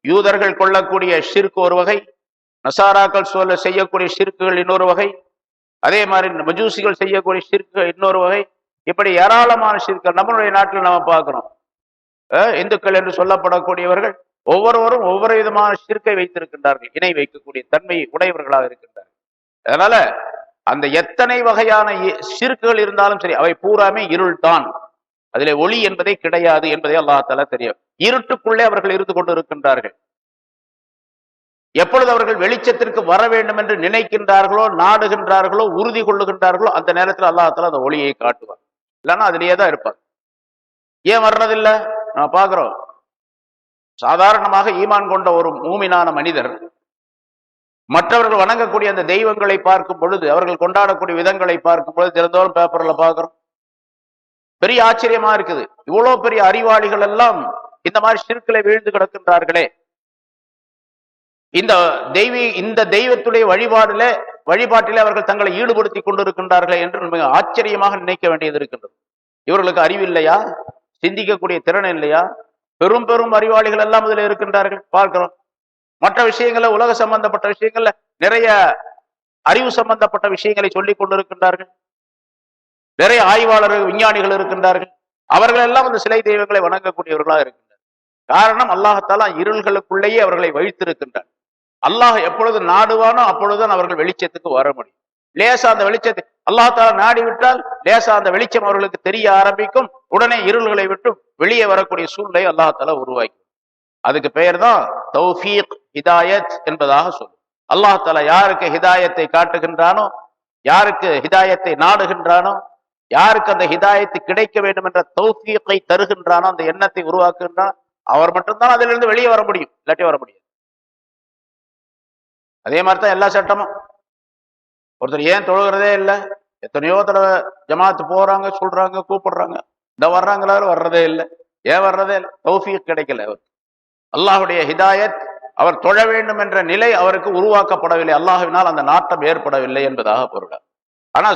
யூதர்கள் கொள்ளக்கூடிய ஷிர்க் ஒரு வகை, நசாராக்கள் செய்யக்கூடிய ஷிர்க்குகள் இன்னொரு வகை, அதே மாதிரி மஜூசிகள் செய்யக்கூடிய ஷிர்க்கு இன்னொரு வகை. இப்படி ஏராளமான ஷிர்க்குகள் நம்மளுடைய நாட்டில் நம்ம பார்க்கிறோம். இந்துக்கள் என்று சொல்லப்படக்கூடியவர்கள் ஒவ்வொருவரும் ஒவ்வொரு விதமான ஷிர்க்கை வைத்திருக்கின்றார்கள், இணை வைக்கக்கூடிய தன்மை உடையவர்களாக இருக்கின்றார்கள். அதனால அந்த எத்தனை வகையான ஷிர்க்குகள் இருந்தாலும் சரி, அவை பூராமே இருள் தான், அதிலே ஒளி என்பதே கிடையாது என்பதை அல்லாஹ்தஆலா தெரியும். இருட்டுக்குள்ளே அவர்கள் இருந்து கொண்டு இருக்கின்றார்கள். எப்பொழுது அவர்கள் வெளிச்சத்திற்கு வர வேண்டும் என்று நினைக்கின்றார்களோ, நாடுகின்றார்களோ, உறுதி கொள்ளுகின்றார்களோ, அந்த நேரத்தில் அல்லாஹ்தஆலா அந்த ஒளியை காட்டுவார். இல்லைன்னா அதிலேயே தான் இருப்பார். ஏன் வர்றதில்லை? நம்ம பார்க்கிறோம், சாதாரணமாக ஈமான் கொண்ட ஒரு மூமினான மனிதர் மற்றவர்கள் வணங்கக்கூடிய அந்த தெய்வங்களை பார்க்கும் பொழுது, அவர்கள் கொண்டாடக்கூடிய விதங்களை பார்க்கும் பொழுது, தினந்தோறும் பேப்பர்ல பார்க்கிறோம், பெரிய ஆச்சரியமா இருக்குது. இவ்வளவு பெரிய அறிவாளிகள் எல்லாம் இந்த மாதிரி ஷிர்க்ல வீழ்ந்து கிடக்கின்றார்களே, இந்த தெய்வத்துடைய வழிபாட்டிலே அவர்கள் தங்களை ஈடுபடுத்தி கொண்டிருக்கின்றார்களே என்று மிக ஆச்சரியமாக நினைக்க வேண்டியது இருக்கின்றது. இவர்களுக்கு அறிவு இல்லையா? சிந்திக்கக்கூடிய திறன் இல்லையா? பெரும் பெரும் அறிவாளிகள் எல்லாம் இதில் இருக்கின்றார்கள், பார்க்கிறோம். மற்ற விஷயங்கள்ல, உலக சம்பந்தப்பட்ட விஷயங்கள்ல நிறைய அறிவு சம்பந்தப்பட்ட விஷயங்களை சொல்லிக் கொண்டிருக்கின்றார்கள். நிறைய ஆய்வாளர்கள், விஞ்ஞானிகள் இருக்கின்றார்கள். அவர்கள் எல்லாம் அந்த சிலை தெய்வங்களை வணங்கக்கூடியவர்களாக இருக்கின்றனர். காரணம், அல்லாஹ்தஆலா இருள்களுக்குள்ளேயே அவர்களை வைத்திருக்கின்றார். அல்லாஹ் எப்பொழுது நாடுவானோ அப்பொழுதுதான் அவர்கள் வெளிச்சத்துக்கு வர முடியும். லேசா அந்த வெளிச்சத்தை அல்லாஹ்தஆலா நாடி விட்டால் லேசா அந்த வெளிச்சம் அவர்களுக்கு தெரிய ஆரம்பிக்கும். உடனே இருள்களை விட்டு வெளியே வரக்கூடிய சூழ்நிலை அல்லாஹ்தஆலா உருவாக்கி, அதுக்கு பெயர் தான் தௌஃபீக், ஹிதாயத் என்பதாக சொல்லும். அல்லாஹ் தஆலா யாருக்கு ஹிதாயத்தை காட்டுகின்றானோ, யாருக்கு ஹிதாயத்தை நாடுகின்றானோ, யாருக்கு அந்த ஹிதாயத்து கிடைக்க வேண்டும் என்ற தௌஃபீகை தருகின்றானோ, அந்த எண்ணத்தை உருவாக்குகின்றான், அவர் மட்டும்தான் அதிலிருந்து வெளியே வர முடியும், இல்லாட்டி வர முடியும். அதே மாதிரிதான் எல்லா சட்டமும். ஒருத்தர் ஏன் தொழுகிறதே இல்லை, எத்தனையோ தடவை ஜமாத்து போறாங்க, சொல்றாங்க, கூப்பிடுறாங்க, இந்த வர்றாங்களா, வர்றதே இல்லை. ஏன் வர்றதே இல்லை? தௌஃபீக் கிடைக்கல. அவர் அல்லாஹுடைய ஹிதாயத், அவர் தொழ வேண்டும் என்ற நிலை அவருக்கு உருவாக்கப்படவில்லை, அல்லாஹ்வினால் அந்த நாட்டம் ஏற்படவில்லை என்பதாக பொருள். ஆனா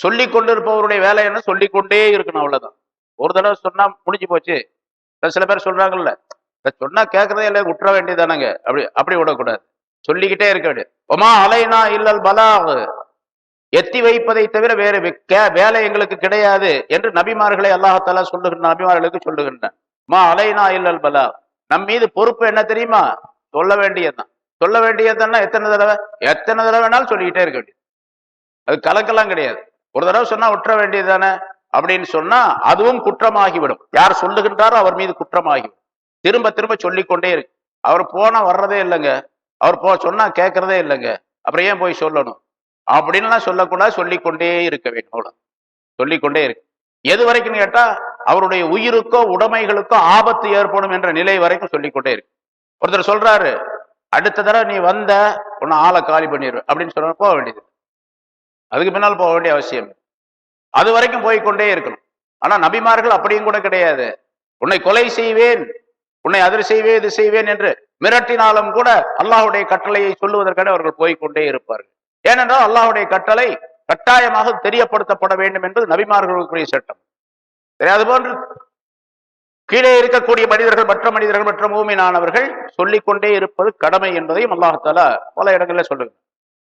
சொல்லிக் கொண்டிருப்பவருடைய வேலை என்ன? சொல்லிக்கொண்டே இருக்கணும், அவ்வளவுதான். ஒரு தடவை சொன்னா முடிஞ்சு போச்சு. சில பேர் சொல்றாங்கல்ல, சொன்னா கேட்கறதே இல்லை, விட்டுற வேண்டியதானங்க, அப்படி விடக்கூடாது, சொல்லிக்கிட்டே இருக்க வேண்டியது. ஒமா அலைனா இல்லல் பலாக், எத்தி வைப்பதை தவிர வேறு வேலை எங்களுக்கு கிடையாது என்று நபிமார்களை அல்லாஹ் தஆலா சொல்லுகின்ற, நபிமார்களுக்கு சொல்லுகின்றான். மா அலைனா இல்லல் பலாக், நம் மீது பொறுப்பு என்ன தெரியுமா? சொல்ல வேண்டியதுதான். சொல்ல வேண்டியதுன்னா எத்தனை தடவை வேணாலும் சொல்லிக்கிட்டே இருக்க வேண்டியது. அது கலக்கெல்லாம் கிடையாது. ஒரு தடவை சொன்னா விட்டுற வேண்டியது தானே அப்படின்னு சொன்னா அதுவும் குற்றமாகிவிடும். யார் சொல்லுகின்றாரோ அவர் மீது குற்றமாகிவிடும். திரும்ப திரும்ப சொல்லிக்கொண்டே இருக்கு. அவர் போனா வர்றதே இல்லைங்க, அவர் சொன்னா கேட்கறதே இல்லைங்க, அப்புறம் ஏன் போய் சொல்லணும் அப்படின்லாம் சொல்லக்கூடாது, சொல்லிக்கொண்டே இருக்க வேண்டும். அவ்வளவு சொல்லிக்கொண்டே இருக்கு. எது வரைக்கும் கேட்டா அவருடைய உயிருக்கோ உடைமைகளுக்கோ ஆபத்து ஏற்படும் என்ற நிலை வரைக்கும் சொல்லிக்கொண்டே இருக்கு. ஒருத்தர் சொல்றாரு, அடுத்த தடவை நீ வந்த உன்னை ஆளை காலி பண்ணிடுவேன் அப்படின்னு சொன்ன போக வேண்டியது, அதுக்கு பின்னால் போக வேண்டிய அவசியம். அது வரைக்கும் போய்கொண்டே இருக்கணும். ஆனா நபிமார்கள் அப்படியும் கூட கிடையாது. உன்னை கொலை செய்வேன், உன்னை அது செய்வேன், இது செய்வேன் என்று மிரட்டினாலும் கூட அல்லாஹுடைய கட்டளையை சொல்லுவதற்காக அவர்கள் போய்கொண்டே இருப்பார்கள். ஏனென்றால் அல்லாஹுடைய கட்டளை கட்டாயமாக தெரியப்படுத்தப்பட வேண்டும் என்பது நபிமார்களுக்குரிய சட்டம். அது போன்று கீழே இருக்கக்கூடிய மனிதர்கள், மற்ற மூமினானவர்கள் சொல்லிக்கொண்டே இருப்பது கடமை என்பதையும் அல்லாஹ் தஆலா பல இடங்களில் சொல்லுங்க.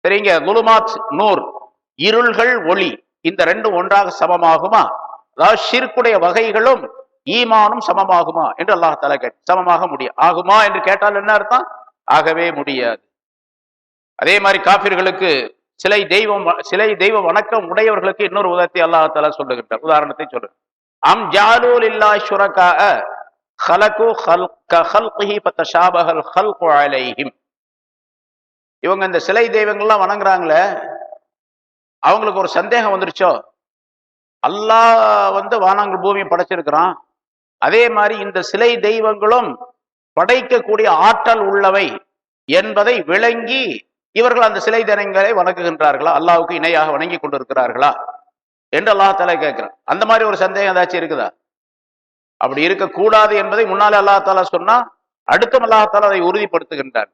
சரிங்க, குலுமாத் நூர், இருள்கள் ஒளி, இந்த ரெண்டும் ஒன்றாக சமமாகுமா? அதாவது ஷிர்க்குடைய வகைகளும் ஈமானும் சமமாகுமா என்று அல்லாஹ் தஆலா சமமாக முடியும். ஆகுமா என்று கேட்டால் என்ன அர்த்தம்? ஆகவே முடியாது. அதே மாதிரி காபிர்களுக்கு சிலை தெய்வ வணக்கம் உடையவர்களுக்கு இன்னொரு உதாரணத்தை அல்லாஹ் தஆலா சொல்லுகின்றார். உதாரணத்தை சொல்லுங்க. அம் ஜாலூ லில்லாஹி ஷுரகா خلقு خلقه فتشابه الخلق عليهم. இவங்க இந்த சிலை தெய்வங்கள்லாம் வணங்குறாங்களே, அவங்களுக்கு ஒரு சந்தேகம் வந்துருச்சோ, அல்லாஹ் வானங்கள் பூமியை படைச்சிருக்கிறான், அதே மாதிரி இந்த சிலை தெய்வங்களும் படைக்கக்கூடிய ஆற்றல் உள்ளவை என்பதை விளங்கி இவர்கள் அந்த சிலை தெய்வங்களை வணங்குகின்றார்களா, அல்லாஹ்வுக்கு இணையாக வணங்கி கொண்டிருக்கிறார்களா என்று அல்லாஹ் தஆலா கேட்கிறான். அந்த மாதிரி ஒரு சந்தேகம் ஏதாச்சும் இருக்குதா? அப்படி இருக்கக்கூடாது என்பதை முன்னாலே அல்லாஹ் தஆலா சொன்னா, அடுத்தும் அல்லாஹ் தஆலா அதை உறுதிப்படுத்துகின்றான்.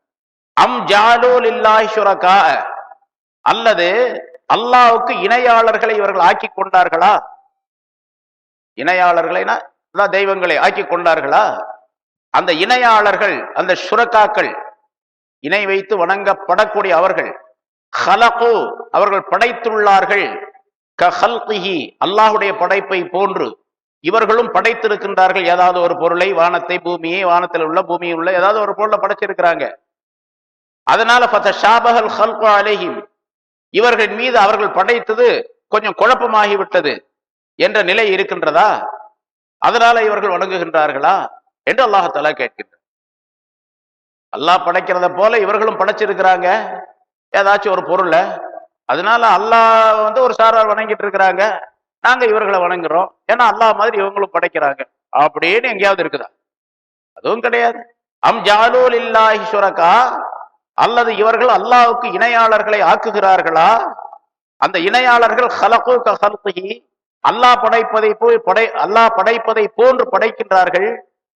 அம் ஜாலூ லில்லாஹி ஷுரகா, அல்லது அல்லாஹ்வுக்கு இணையாளர்களை இவர்கள் ஆக்கி கொண்டார்களா? இணையாளர்களைனா தெய்வங்களை ஆக்கி கொண்டார்களா? அந்த இணையாளர்கள், அந்த ஷுரகாக்கள், இணை வைத்து வணங்கப்படக்கூடிய அவர்கள், ஹலகு, அவர்கள் படைத்துள்ளார்கள், கஹல்கிஹி, அல்லாஹுடைய படைப்பை போன்று இவர்களும் படைத்திருக்கின்றார்கள். ஏதாவது ஒரு பொருளை, வானத்தை, பூமியை, வானத்தில் உள்ள பூமியில் உள்ள ஏதாவது ஒரு பொருளை படைச்சிருக்கிறாங்க. அதனால ஃபதஷாபஹல் ஹல்கு அலைஹிம், இவர்கள் மீது அவர்கள் படைத்தது கொஞ்சம் குழப்பமாகிவிட்டது என்ற நிலை இருக்கின்றதா? அதனால இவர்கள் வணங்குகின்றார்களா என்று அல்லாஹ் தஆலா கேட்கின்றார். அல்லாஹ் படைக்கிறத போல இவர்களும் படைச்சிருக்கிறாங்க ஏதாச்சும் ஒரு பொருளை, அதனால அல்லாஹ் ஒரு சாரார் வணங்கிட்டு இருக்கிறாங்க, நாங்க இவர்களை வணங்குறோம், ஏன்னா அல்லாஹ் மாதிரி இவங்களும் படைக்கிறாங்க அப்படின்னு எங்கேயாவது இருக்குதா? அதுவும் கிடையாது. அம் ஜாலூ லில்லாஹி ஷுரகா, அல்லது இவர்கள் அல்லாஹ்வுக்கு இணையாளர்களை ஆக்குகிறார்களா? அந்த இணையாளர்கள் ஹலகு கஹல்கிஹி, அல்லாஹ் படைப்பதை போன்று படைக்கின்றார்கள்.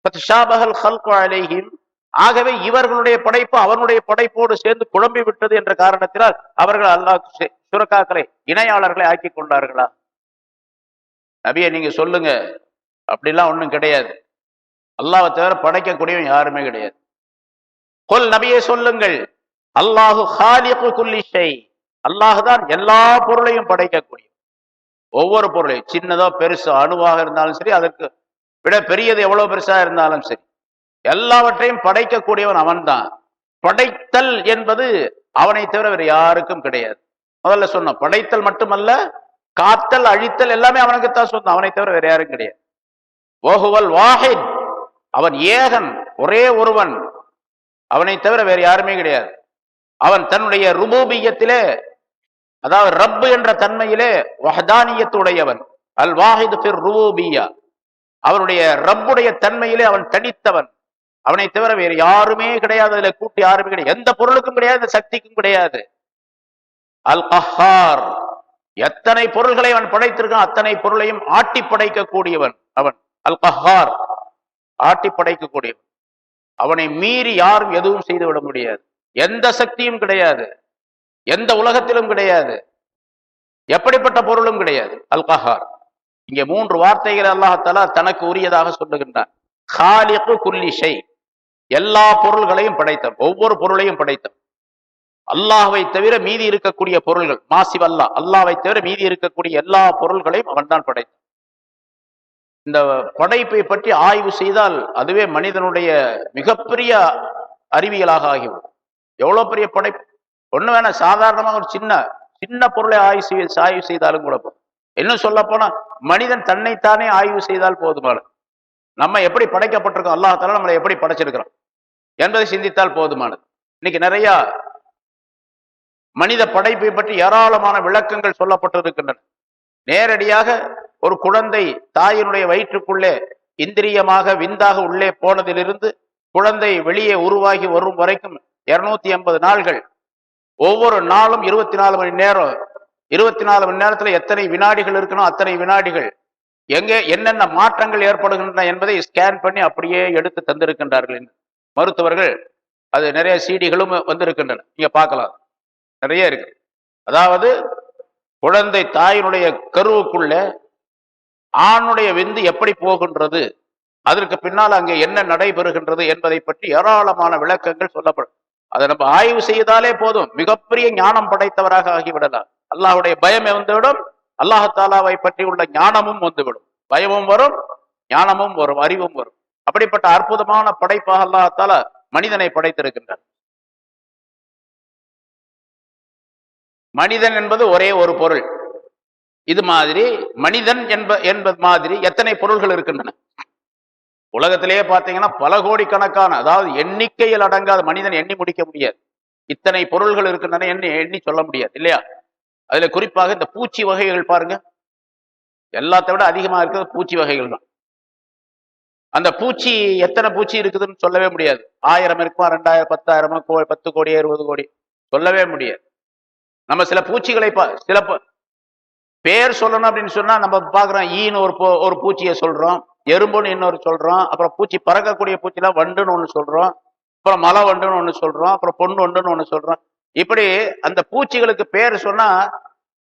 ஃபதஷாபஹல் ஹல்கு அலைஹிம், ஆகவே இவர்களுடைய படைப்பு அவனுடைய படைப்போடு சேர்ந்து குழம்பி விட்டது என்ற காரணத்தினால் அவர்கள் அல்லாஹ் ஷுரகாக்களை, இணையாளர்களை ஆக்கி கொண்டார்களா? நபியை நீங்க சொல்லுங்க, அப்படிலாம் ஒண்ணும் கிடையாது. அல்லாஹ்வை தவிர படைக்கக்கூடியவன் யாருமே கிடையாது. கொல், நபியை சொல்லுங்கள், அல்லாஹு ஹாலிகு குல்லி ஷை, அல்லாஹ் தான் எல்லா பொருளையும் படைக்கக்கூடிய, ஒவ்வொரு பொருளையும், சின்னதோ பெருசோ, அணுவாக இருந்தாலும் சரி, அதற்கு விட பெரியது எவ்வளவு பெருசா இருந்தாலும் சரி, எல்லாவற்றையும் படைக்கக்கூடியவன் அவன்தான். படைத்தல் என்பது அவனை தவிர வேறு யாருக்கும் கிடையாது. முதல்ல சொன்னோம், படைத்தல் மட்டுமல்ல, காத்தல், அழித்தல் எல்லாமே அவனுக்குத்தான் சொந்தம், அவனை தவிர வேற யாரும் கிடையாது. வஹுவல் வாஹித், அவன் ஏகன், ஒரே ஒருவன், அவனை தவிர வேறு யாருமே கிடையாது. அவன் தன்னுடைய ருபூபியத்திலே, அதாவது ரப்பு என்ற தன்மையிலே வஹ்தானியத்துடையவன். அல் வாஹித் ஃபிர் ருபூபிய்யா, அவனுடைய ரப்புடைய தன்மையிலே அவன் தனித்தவன். அவனை தவிர வேறு யாருமே கிடையாது. அதுல கூட்டி யாருமே கிடையாது. எந்த பொருளுக்கும் கிடையாது, சக்திக்கும் கிடையாது. அல் கஹார், எத்தனை பொருள்களை அவன் படைத்திருக்கான் அத்தனை பொருளையும் ஆட்டி படைக்கக்கூடியவன் அவன். அல் கஹார், ஆட்டி படைக்கக்கூடியவன். அவனை மீறி யாரும் எதுவும் செய்துவிட முடியாது. எந்த சக்தியும் கிடையாது, எந்த உலகத்திலும் கிடையாது, எப்படிப்பட்ட பொருளும் கிடையாது. அல் கஹார். இங்கே 3 வார்த்தைகள் அல்லாஹ் தனக்கு உரியதாக சொல்லுகின்றான். காலிகு குல்லி ஷை, எல்லா பொருள்களையும் படைத்தவன், ஒவ்வொரு பொருளையும் படைத்தவன். அல்லாஹ்வை தவிர மீதி இருக்கக்கூடிய பொருள்கள், மாசிவல்லா, அல்லாஹ்வை தவிர மீதி இருக்கக்கூடிய எல்லா பொருள்களையும் அவன் தான் படைத்தான். இந்த படைப்பை பற்றி ஆய்வு செய்தால் அதுவே மனிதனுடைய மிகப்பெரிய அறிவியலாக ஆகிவிடும். எவ்வளவு பெரிய படைப்பு! ஒண்ணு வேணா, சாதாரணமாக ஒரு சின்ன சின்ன பொருளை ஆய்வு செய்தாலும் கூட போதும். இன்னும் சொல்ல போனா மனிதன் தன்னைத்தானே ஆய்வு செய்தால் போதுமானது. நம்ம எப்படி படைக்கப்பட்டிருக்கோம், அல்லாஹ் நம்மளை எப்படி படைச்சிருக்கிறோம் என்பதை சிந்தித்தால் போதுமானது. இன்னைக்கு நிறைய மனித படைப்பை பற்றி ஏராளமான விளக்கங்கள் சொல்லப்பட்டிருக்கின்றன. நேரடியாக ஒரு குழந்தை தாயினுடைய வயிற்றுக்குள்ளே இந்திரியமாக விந்தாக உள்ளே போனதிலிருந்து குழந்தை வெளியே உருவாகி வரும் வரைக்கும் 280 நாள்கள். ஒவ்வொரு நாளும் 24 மணி நேரம். 24 மணி நேரத்துல எத்தனை வினாடிகள் இருக்கணும் அத்தனை வினாடிகள், எங்கே என்னென்ன மாற்றங்கள் ஏற்படுகின்றன என்பதை ஸ்கேன் பண்ணி அப்படியே எடுத்து தந்திருக்கின்றார்கள் மருத்துவர்கள். அது நிறைய சிடிகளும் வந்திருக்கின்றன, நீங்க பார்க்கலாம், நிறைய இருக்கு. அதாவது குழந்தை தாயினுடைய கருவுக்குள்ள ஆணுடைய விந்து எப்படி போகின்றது, அதற்கு பின்னால் அங்கே என்ன நடைபெறுகின்றது என்பதை பற்றி ஏராளமான விளக்கங்கள் சொல்லப்படும். அதை நம்ம ஆய்வு செய்தாலே போதும், மிகப்பெரிய ஞானம் படைத்தவராக ஆகிவிடலாம். அல்லாஹுடைய பயம் வந்துவிடும், அல்லாஹாலாவை பற்றி உள்ள ஞானமும் வந்துவிடும். பயமும் வரும், ஞானமும் வரும், அறிவும் வரும். அப்படிப்பட்ட அற்புதமான படைப்பாக அல்லாஹாலா மனிதனை படைத்திருக்கின்றார். மனிதன் என்பது ஒரே ஒரு பொருள். இது மாதிரி மனிதன் என்பது மாதிரி எத்தனை பொருள்கள் இருக்கின்றன உலகத்திலேயே பார்த்தீங்கன்னா, பல கோடிக்கணக்கான, அதாவது எண்ணிக்கையில் அடங்காத, மனிதன் எண்ணி முடிக்க முடியாது. இத்தனை பொருள்கள் இருக்கின்றன, எண்ணி சொல்ல முடியாது இல்லையா? அதுல குறிப்பாக இந்த பூச்சி வகைகள் பாருங்க, எல்லாத்தை விட அதிகமா இருக்கிறது பூச்சி வகைகள் தான். அந்த பூச்சி எத்தனை பூச்சி இருக்குதுன்னு சொல்லவே முடியாது. 1000 இருக்குமா, 2000, 10,000, 10 கோடி, 20 கோடி, சொல்லவே முடியாது. நம்ம சில பூச்சிகளை சில பேர் சொல்லணும் அப்படின்னு சொன்னா நம்ம பாக்குறோம். ஈன்னு ஒரு பூச்சியை சொல்றோம், எறும்புன்னு இன்னொரு சொல்றோம், அப்புறம் பூச்சி பறக்கக்கூடிய பூச்சிலாம் வண்டுன்னு ஒண்ணு சொல்றோம், அப்புறம் மலை வண்டுன்னு ஒண்ணு சொல்றோம், அப்புறம் பொண்ணு வண்டுன்னு ஒண்ணு சொல்றோம். இப்படி அந்த பூச்சிகளுக்கு பேர் சொன்னா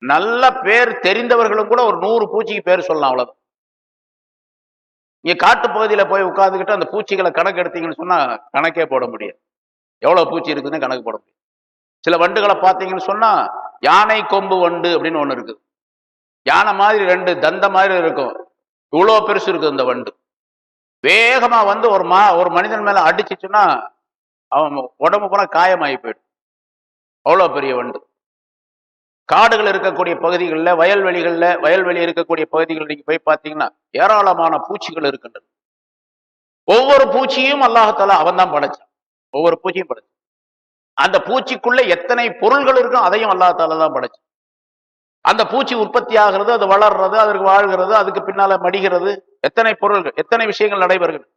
நல்ல பேர் தெரிந்தவர்களும் கூட ஒரு 100 பூச்சிக்கு பேர் சொல்லலாம். அவ்வளவு. நீங்க காட்டு பகுதியில போய் உட்கார்ந்துக்கிட்டு அந்த பூச்சிகளை கணக்கு எடுத்தீங்கன்னு சொன்னா கணக்கே போட முடியாது, எவ்வளவு பூச்சி இருக்குதுன்னு கணக்கு போட முடியும். சில வண்டுகளை பார்த்தீங்கன்னு சொன்னா யானை கொம்பு வண்டு அப்படின்னு ஒண்ணு இருக்குது. யானை மாதிரி 2 தந்த மாதிரி இருக்கும், இவ்வளவு பெருசு இருக்குது இந்த வண்டு. வேகமா வந்து ஒரு மனிதன் மேல அடிச்சுச்சுன்னா அவன் உடம்பு போனா காயமாகி போயிடும், அவ்வளவு பெரிய வண்டு. காடுகள் இருக்கக்கூடிய பகுதிகளில், வயல்வெளி இருக்கக்கூடிய பகுதிகளில் நீங்க போய் பார்த்தீங்கன்னா ஏராளமான பூச்சிகள் இருக்கின்றன. ஒவ்வொரு பூச்சியும் அல்லாஹாலா அவன் தான் படைச்சான், ஒவ்வொரு பூச்சியும் படைச்சான். அந்த பூச்சிக்குள்ள எத்தனை பொருள்கள் இருக்கும் அதையும் அல்லாஹாலா தான் படைச்சான். அந்த பூச்சி உற்பத்தி ஆகிறது, அது வளர்றது, அதற்கு வாழ்கிறது, அதுக்கு பின்னால மடிகிறது, எத்தனை பொருள்கள், எத்தனை விஷயங்கள் நடைபெறுகிறது.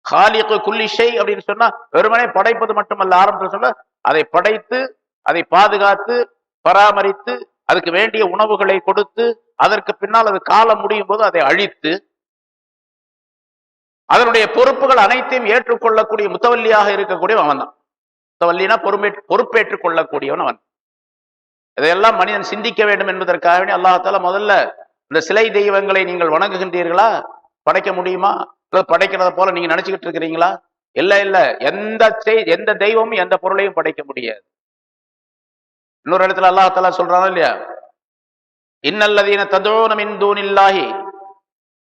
காலிகு குல்லி ஷை அப்படின்னு சொன்னா வெறுமனே படைப்பது மட்டுமல்ல, ஆரம்பத்தில் சொன்னா அதை படைத்து, அதை பாதுகாத்து, பராமரித்து, அதுக்கு வேண்டிய உணவுகளை கொடுத்து, அதற்கு பின்னால் அது காலம் முடியும் போது அதை அழித்து, அதனுடைய பொறுப்புகள் அனைத்தையும் ஏற்றுக்கொள்ளக்கூடிய முத்தவல்லியாக இருக்கக்கூடிய அவன் தான். முத்தவல்லினா பொறுப்பேற்றுக் கொள்ளக்கூடியவன் அவன். இதையெல்லாம் மனிதன் சிந்திக்க வேண்டும் என்பதற்காக அல்லாஹால முதல்ல இந்த சிலை தெய்வங்களை நீங்கள் வணங்குகின்றீர்களா, படைக்க முடியுமா, படைக்கிறத போல நீங்க நினைச்சுக்கிட்டு இருக்கிறீங்களா? இல்ல, எந்த தெய்வமும் எந்த பொருளையும் படைக்க முடியாது. இன்னொரு இடத்துல அல்லாஹாலா சொல்றாங்க இல்லையா, இன்னல்லதீன ததுஊன மின் தூனில்லாஹி,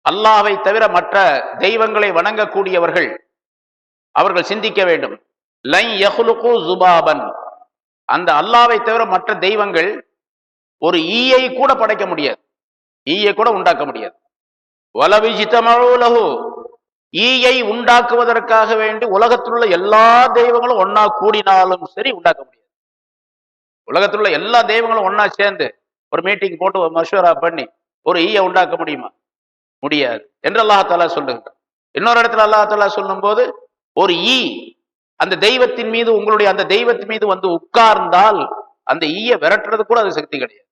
அல்லாஹ்வை தவிர மற்ற தெய்வங்களை வணங்கக்கூடியவர்கள் அவர்கள் சிந்திக்க வேண்டும். லை யஹ்லுகு ஸுபாபன், அந்த அல்லாஹ்வை தவிர மற்ற தெய்வங்கள் ஒரு ஈயை கூட படைக்க முடியாது, ஈயை கூட உண்டாக்க முடியாது. வலவிஜ்தமஊ லஹு, ஈயை உண்டாக்குவதற்காக வேண்டி உலகத்தில் உள்ள எல்லா தெய்வங்களும் ஒன்னா கூடினாலும் சரி உண்டாக்க முடியாது. உலகத்தில் உள்ள எல்லா தெய்வங்களும் ஒன்னா சேர்ந்து ஒரு மீட்டிங் போட்டு ஒரு மஷூரா பண்ணி ஒரு ஈய உண்டாக்க முடியுமா? முடியாது என்று அல்லாஹ் சொல்லுகிறார். இன்னொரு இடத்துல அல்லாஹ் சொல்லும் போது ஒரு ஈ அந்த தெய்வத்தின் மீது உங்களுடைய அந்த தெய்வத்தின் மீது வந்து உட்கார்ந்தால் அந்த ஈய விரட்டுறது கூட அது சக்தி கிடையாது.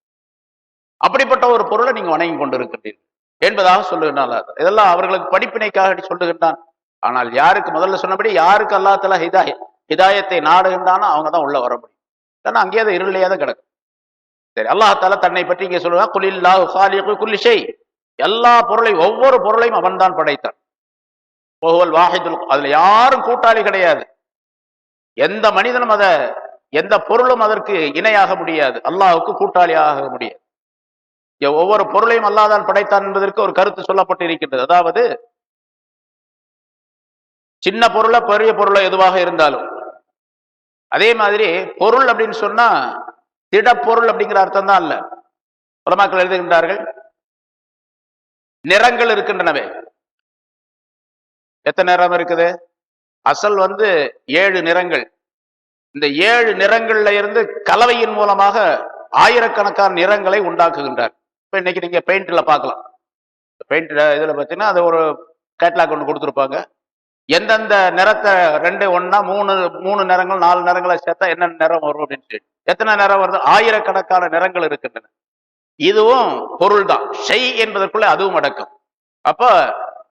அப்படிப்பட்ட ஒரு பொருளை நீங்க வணங்கி கொண்டிருக்கிறீர்கள் என்பதாக சொல்லுகின்றான். இதெல்லாம் அவர்களுக்கு படிப்பினைக்காக சொல்லுகின்றான். ஆனால் யாருக்கு முதல்ல சொன்னபடி யாருக்கு அல்லாஹ் தஆலா ஹிதாயத்தை நாடுகின்றானோ அவங்க தான் உள்ள வர முடியும். ஏன்னா அங்கேயே அது இருளையே தான் கிடக்கும். சரி, அல்லாஹ் தஆலா தன்னை பற்றி இங்கே சொல்லுவான், குலில்லாஹு காலிகு குல்லி ஷை, எல்லா பொருளையும் ஒவ்வொரு பொருளையும் அவன் தான் படைத்தான். வஹுவல் வாஹிதுல், அதுல யாரும் கூட்டாளி கிடையாது. எந்த மனிதனும் எந்த பொருளும் அதற்கு இணையாக முடியாது, அல்லாஹுக்கு கூட்டாளியாக முடியாது. ஒவ்வொரு பொருளையும் அல்லாஹ் தான் படைத்தான் என்பதற்கு ஒரு கருத்து சொல்லப்பட்டு இருக்கின்றது. அதாவது சின்ன பொருளை பெரிய பொருளை எதுவாக இருந்தாலும், அதே மாதிரி பொருள் அப்படின்னு சொன்னா திடப்பொருள் அப்படிங்கிற அர்த்தம் தான் அல்ல. உலமாக்கள் எழுதுகின்றார்கள், நிறங்கள் இருக்கின்றனவே, எத்தனை நிறம் இருக்குது? அசல் 7 நிறங்கள். இந்த 7 நிறங்கள்ல இருந்து கலவையின் மூலமாக ஆயிரக்கணக்கான நிறங்களை உண்டாக்குகின்றார். இப்ப இன்னைக்கு நீங்க பெயிண்ட்ல பார்க்கலாம். பெயிண்ட் இதுல பார்த்தீங்கன்னா அது ஒரு கேட்லாக் ஒன்று கொடுத்துருப்பாங்க. எந்தெந்த நிறத்தை 2 ஒன்னா 3 நிறங்கள் 4 நிறங்களை சேர்த்தா என்ன நிறம் வரும் அப்படின்னு சொல்லி எத்தனை நிறம் வருது? ஆயிரக்கணக்கான நிறங்கள் இருக்கின்றன. இதுவும் பொருள் தான். ஷை என்பதற்குள்ள அதுவும் அடக்கம். அப்ப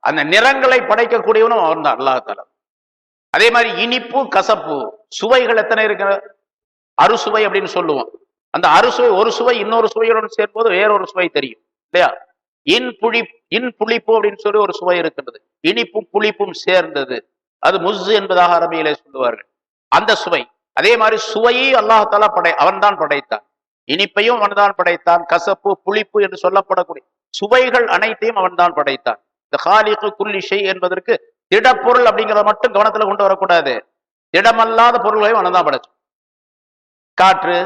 அந்த நிறங்களை படைக்கக்கூடியவனும் அவன் தான், அல்லாஹ் தஆலா. அதே மாதிரி இனிப்பு கசப்பு சுவைகள் எத்தனை இருக்கிற அறுசுவை அப்படின்னு சொல்லுவோம். அந்த அறுசுவை ஒரு சுவை இன்னொரு சுவையுடன் சேர்ப்போது வேறொரு சுவை தெரியும் இல்லையா? இன் புளிப்பு அப்படின்னு சொல்லி ஒரு சுவை இருக்கின்றது. இனிப்பும் புளிப்பும் சேர்ந்தது, அது முஸ் என்பதாக அரபியிலே சொல்லுவார்கள், அந்த சுவை. அதே மாதிரி சுவையை அல்லாஹ் தஆலா அவன் தான் படைத்தான். இனிப்பையும் அவன் தான் படைத்தான். கசப்பு புளிப்பு என்று சொல்லப்படக்கூடிய சுவைகள் அனைத்தையும் அவன் தான் படைத்தான். இந்த காலிகு குல்லி ஷை என்பதற்கு திடப்பொருள் அப்படிங்கிறத மட்டும் கவனத்துல கொண்டு வரக்கூடாது. திடமல்லாத பொருள்களையும் அவன் தான் படைச்சான். காற்று,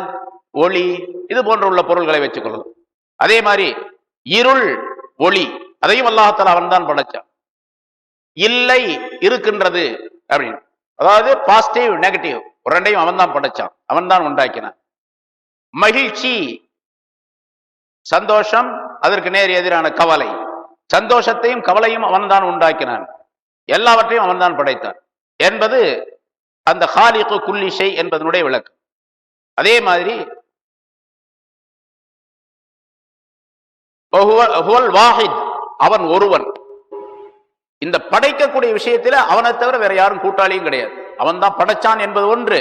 ஒளி, இது போன்ற உள்ள பொருள்களை வச்சுக் கொள்ளலாம். அதே மாதிரி இருள், ஒளி, அதையும் அல்லாஹ் தஆலா அவன் தான் படைச்சான். இல்லை, இருக்கின்றது அப்படின்னு, அதாவது பாசிட்டிவ் நெகட்டிவ் ரெண்டையும் அவன் தான் படைச்சான், அவன் தான் உண்டாக்கினான். மகிழ்ச்சி, சந்தோஷம், அதற்கு நேர் எதிரான கவலை, சந்தோஷத்தையும் கவலையும் அவன் தான் உண்டாக்கினான். எல்லாவற்றையும் அவன் தான் படைத்தான் என்பது அந்த காலிகு குல்லி ஷை என்பதனுடைய விளக்கம். அதே மாதிரி வாஹித், அவன் ஒருவன். இந்த படைக்கக்கூடிய விஷயத்துல அவனை தவிர வேற யாரும் கூட்டாளியும் கிடையாது. அவன் தான் படைச்சான் என்பது ஒன்று,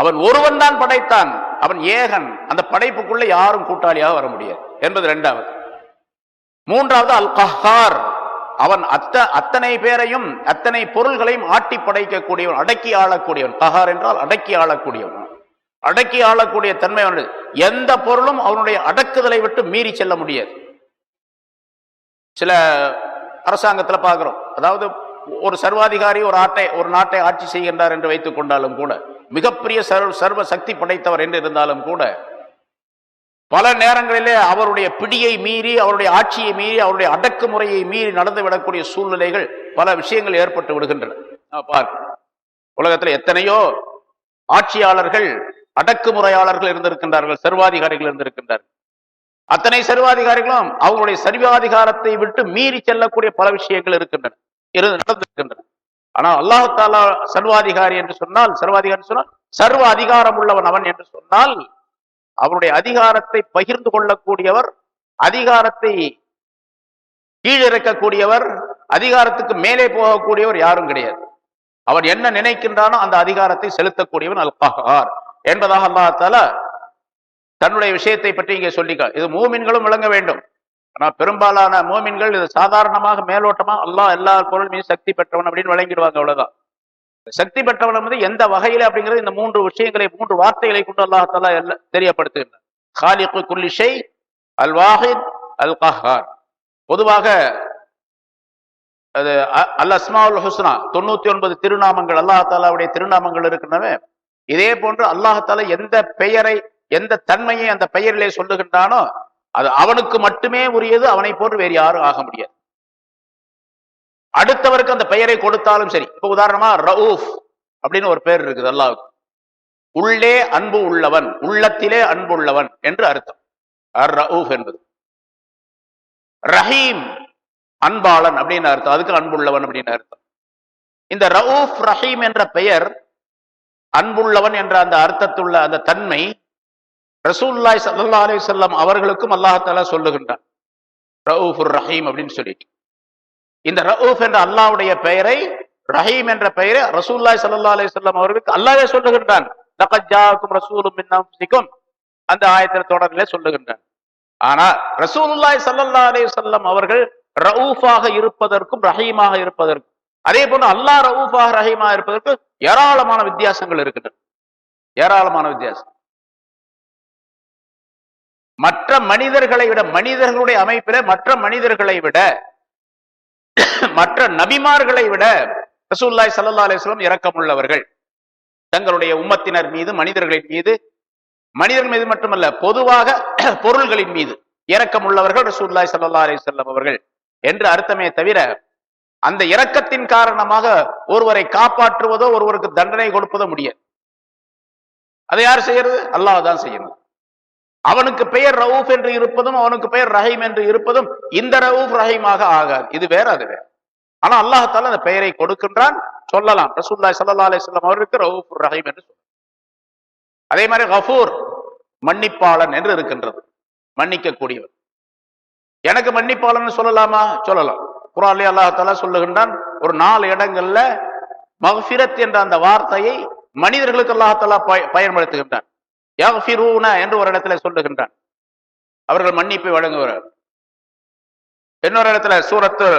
அவன் ஒருவன் தான் படைத்தான், அவன் ஏகன். அந்த படைப்புக்குள்ள யாரும் கூட்டாளியாக வர முடியாது என்பது 2வது. 3வது அல் கஹார், அவன் அத்தனை பேரையும் அத்தனை பொருள்களையும் ஆட்டி படைக்கக்கூடியவன், அடக்கி ஆளக்கூடியவன். கஹார் என்றால் அடக்கி ஆளக்கூடியவன். அடக்கி ஆளக்கூடிய தன்மை அவனுடைய. எந்த பொருளும் அவனுடைய அடக்குதலை விட்டு மீறி செல்ல முடியாது. சில அரசாங்கத்துல பார்க்கிறோம், அதாவது ஒரு சர்வாதிகாரி ஒரு நாட்டை ஆட்சி செய்கின்றார் என்று வைத்துக் கொண்டாலும் கூட, மிகப்பெரிய சர்வ சக்தி படைத்தவர் என்று இருந்தாலும் கூட, பல நேரங்களிலே அவருடைய பிடியை மீறி, அவருடைய ஆட்சியை மீறி, அவருடைய அடக்குமுறையை மீறி நடந்துவிடக்கூடிய சூழ்நிலைகள், பல விஷயங்கள் ஏற்பட்டு விடுகின்றன. உலகத்தில் எத்தனையோ ஆட்சியாளர்கள், அடக்குமுறையாளர்கள் இருந்திருக்கின்றார்கள், சர்வாதிகாரிகள் இருந்திருக்கின்றார்கள். அத்தனை சர்வாதிகாரிகளும் அவங்களுடைய சர்வாதிகாரத்தை விட்டு மீறி செல்லக்கூடிய பல விஷயங்கள் இருக்கின்றன, நடந்திருக்கின்றன. ஆனால் அல்லாஹ் தஆலா சர்வாதிகாரி என்று சொன்னால், சர்வ அதிகாரம் உள்ளவன் அவன் என்று சொன்னால், அவருடைய அதிகாரத்தை பகிர்ந்து கொள்ளக்கூடியவர், அதிகாரத்தை கீழிறக்கக்கூடியவர், அதிகாரத்துக்கு மேலே போகக்கூடியவர் யாரும் கிடையாது. அவன் என்ன நினைக்கின்றானோ அந்த அதிகாரத்தை செலுத்தக்கூடியவன் அல் கஹார் என்பதாக அல்லாஹ் தஆலா தன்னுடைய விஷயத்தை பற்றி இங்கே சொல்லிக்க. இது மூமின்களும் விளங்க வேண்டும். ஆனால் பெரும்பாலான மூமின்கள் இது சாதாரணமாக மேலோட்டமா அல்லாஹ் எல்லா பொருள் மீது சக்தி பெற்றவன் அப்படின்னு விளங்கிடுவாங்க, அவ்வளவுதான். சக்தி பெற்றவன் எந்த வகையில அப்படிங்கிறது இந்த 3 விஷயங்களை, 3 வார்த்தைகளை கொண்டு அல்லாஹ் தஆலா தெரியப்படுத்துகின்றார். காலிகு குல்லி ஷை, அல் வாஹித், அல் கஹார். பொதுவாக அது அல் அஸ்மாஉல் ஹுஸ்னா 99 திருநாமங்கள் அல்லாஹ் தஆலாவுடைய திருநாமங்கள் இருக்கின்றன. இதே போன்று அல்லாஹ் தஆலா எந்த பெயரை, எந்த தன்மையை அந்த பெயரிலே சொல்லுகின்றானோ அது அவனுக்கு மட்டுமே உரியது. அவனை போன்று வேறு யாரும் ஆக முடியாது. அடுத்தவருக்கு அந்த பெயரை கொடுத்தாலும் சரி. இப்ப உதாரணமா ரவுஃப் அப்படின்னு ஒரு பேர் இருக்குது அல்லாஹ்வுக்கு. உள்ளே அன்பு உள்ளவன், உள்ளத்திலே அன்பு உள்ளவன் என்று அர்த்தம். அர் ரவுஃப் என்பது. ரஹீம் அன்பாளன் அப்படின்னு அர்த்தம், அதுக்கு அன்புள்ளவன் அப்படின்னு அர்த்தம். இந்த ரவுஃப் ரஹீம் என்ற பெயர், அன்புள்ளவன் என்ற அந்த அர்த்தத்துள்ள அந்த தன்மை ரசூலுல்லாஹி ஸல்லல்லாஹு அலைஹி வஸல்லம் அவர்களுக்கும் அல்லாஹ் தஆலா சொல்லுகின்றான், ரவுஃபுர் ரஹீம் அப்படின்னு சொல்லிட்டு. இந்த ரவுஃப் என்ற அல்லாஹ்வுடைய பெயரை, ரஹீம் என்ற பெயரை ரசூலுல்லாஹி ஸல்லல்லாஹு அலைஹி வஸல்லம் அவர்களுக்கு அல்லாஹ்வே சொல்லுகின்றான். லகத் ஜாஅக்கும் ரசூலும் மின் அன்ஃபுசிக்கும், அந்த ஆயத்தின் தொடரிலே சொல்லுகின்றான். ஆனா ரசூலுல்லாஹி ஸல்லல்லாஹு அலைஹி வஸல்லம் அவர்கள் ரவுஃபாக இருப்பதற்கும் ரஹீமாக இருப்பதற்கும், அதே போன்று அல்லாஹ் ரவுஃபாக ரஹீமாக இருப்பதற்கு ஏராளமான வித்தியாசங்கள் இருக்கின்றன. ஏராளமான வித்தியாசம். மற்ற மனிதர்களை விட, மனிதர்களுடைய அமைப்பில மற்ற மனிதர்களை விட, மற்ற நபிமார்களை விட ரசூலுல்லாஹி ஸல்லல்லாஹு அலைஹி வஸல்லம் இரக்கமுள்ளவர்கள். தங்களுடைய உம்மத்தினர் மீது, மனிதர்களின் மீது, மனிதர்கள் மீது மட்டுமல்ல, பொதுவாக பொருள்களின் மீது இரக்கமுள்ளவர்கள் ரசூலுல்லாஹி ஸல்லல்லாஹு அலைஹி வஸல்லம் அவர்கள் என்று அர்த்தமே தவிர, அந்த இரக்கத்தின் காரணமாக ஒருவரை காப்பாற்றுவதோ ஒருவருக்கு தண்டனை கொடுப்பதோ முடியாது. அதை யார் செய்யறது? அல்லாஹ் தான் செய்யணும். அவனுக்கு பெயர் ரவுஃப் என்று இருப்பதும் அவனுக்கு பெயர் ரஹீம் என்று இருப்பதும் இந்த ரவுஃப் ரஹீமாக ஆகாது. இது வேற, அது வேற. ஆனா அல்லாஹ் தஆலா அந்த பெயரை கொடுக்கின்றான், சொல்லலாம். ரசூலுல்லாஹி ஸல்லல்லாஹு அலைஹி வஸல்லம் அவருக்கு ரவுஃப் ரஹீம் என்று சொல்லலாம். அதே மாதிரி கஃபூர் மன்னிப்பாளன் என்று இருக்கின்றது, மன்னிக்க கூடியவர். எனக்கு மன்னிப்பாளன் சொல்லலாமா? சொல்லலாம். குர்ஆனிலே அல்லாஹ் தஆலா சொல்லுகின்றான், ஒரு 4 இடங்கள்ல மக்ஃபிரத் என்ற அந்த வார்த்தையை மனிதர்களுக்கு அல்லாஹ் தஆலா பயன்படுத்துகின்றான். யக்ஃபிரூன என்று ஒரு இடத்துல சொல்லுகின்றான், அவர்கள் மன்னிப்பை வழங்குவார். இன்னொரு இடத்துல சூரத்து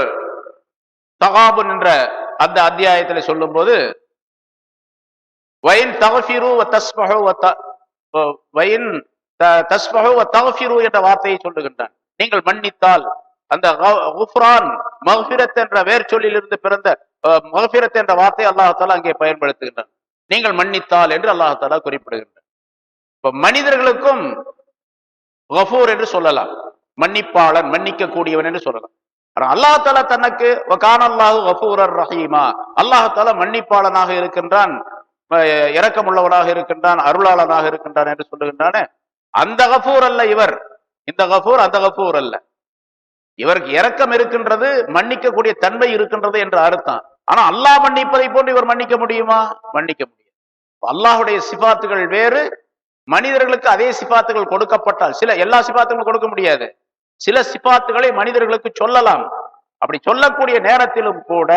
தகாபுன் என்ற அந்த அத்தியாயத்தில் சொல்லும் போது, வயின் தக்ஃபிரு வ தஸ்பஹு வயின் தஸ்பஹு வ தக்ஃபிரு என்ற வார்த்தையை சொல்லுகின்றான். நீங்கள் மன்னித்தால், அந்த குஃப்ரான் மக்ஃபிரத் என்ற வேர் சொல்லிலிருந்து பிறந்த மக்ஃபிரத் என்ற வார்த்தை அல்லாஹ் தஆலா அங்கே பயன்படுத்துகின்றான். நீங்கள் மன்னித்தால் என்று அல்லாஹ் தஆலா குறிப்பிடுகின்றான். இப்ப மனிதர்களுக்கும் கஃபூர் என்று சொல்லலாம், மன்னிப்பாளன், மன்னிக்க கூடியவன் என்று சொல்லலாம். ஆனா அல்லாஹ் தஆலா தனக்கு வகான அல்லாஹு கஃபூரர் ரஹீமா, அல்லாஹ் தஆலா மன்னிப்பாளனாக இருக்கின்றான், இரக்கமுள்ளவனாக இருக்கின்றான், அருளாளனாக இருக்கின்றான் என்று சொல்லுகின்றானே, அந்த கஃபூர் அல்ல இவர். இந்த கஃபூர் அந்த கஃபூர் அல்ல. இவருக்கு இரக்கம் இருக்கின்றது, மன்னிக்க கூடிய தன்மை இருக்கின்றது என்று அர்த்தம். ஆனா அல்லாஹ் மன்னிப்பதை போன்று இவர் மன்னிக்க முடியுமா? மன்னிக்க முடியும். அல்லாஹுடைய சிபாத்துகள் வேறு, மனிதர்களுக்கு அதே சிபாத்துகள் கொடுக்கப்பட்டால், எல்லா சிபாத்துகளும் கொடுக்க முடியாது, சில சிபாத்துகளை மனிதர்களுக்கு சொல்லலாம். அப்படி சொல்லக்கூடிய நேரத்திலும் கூட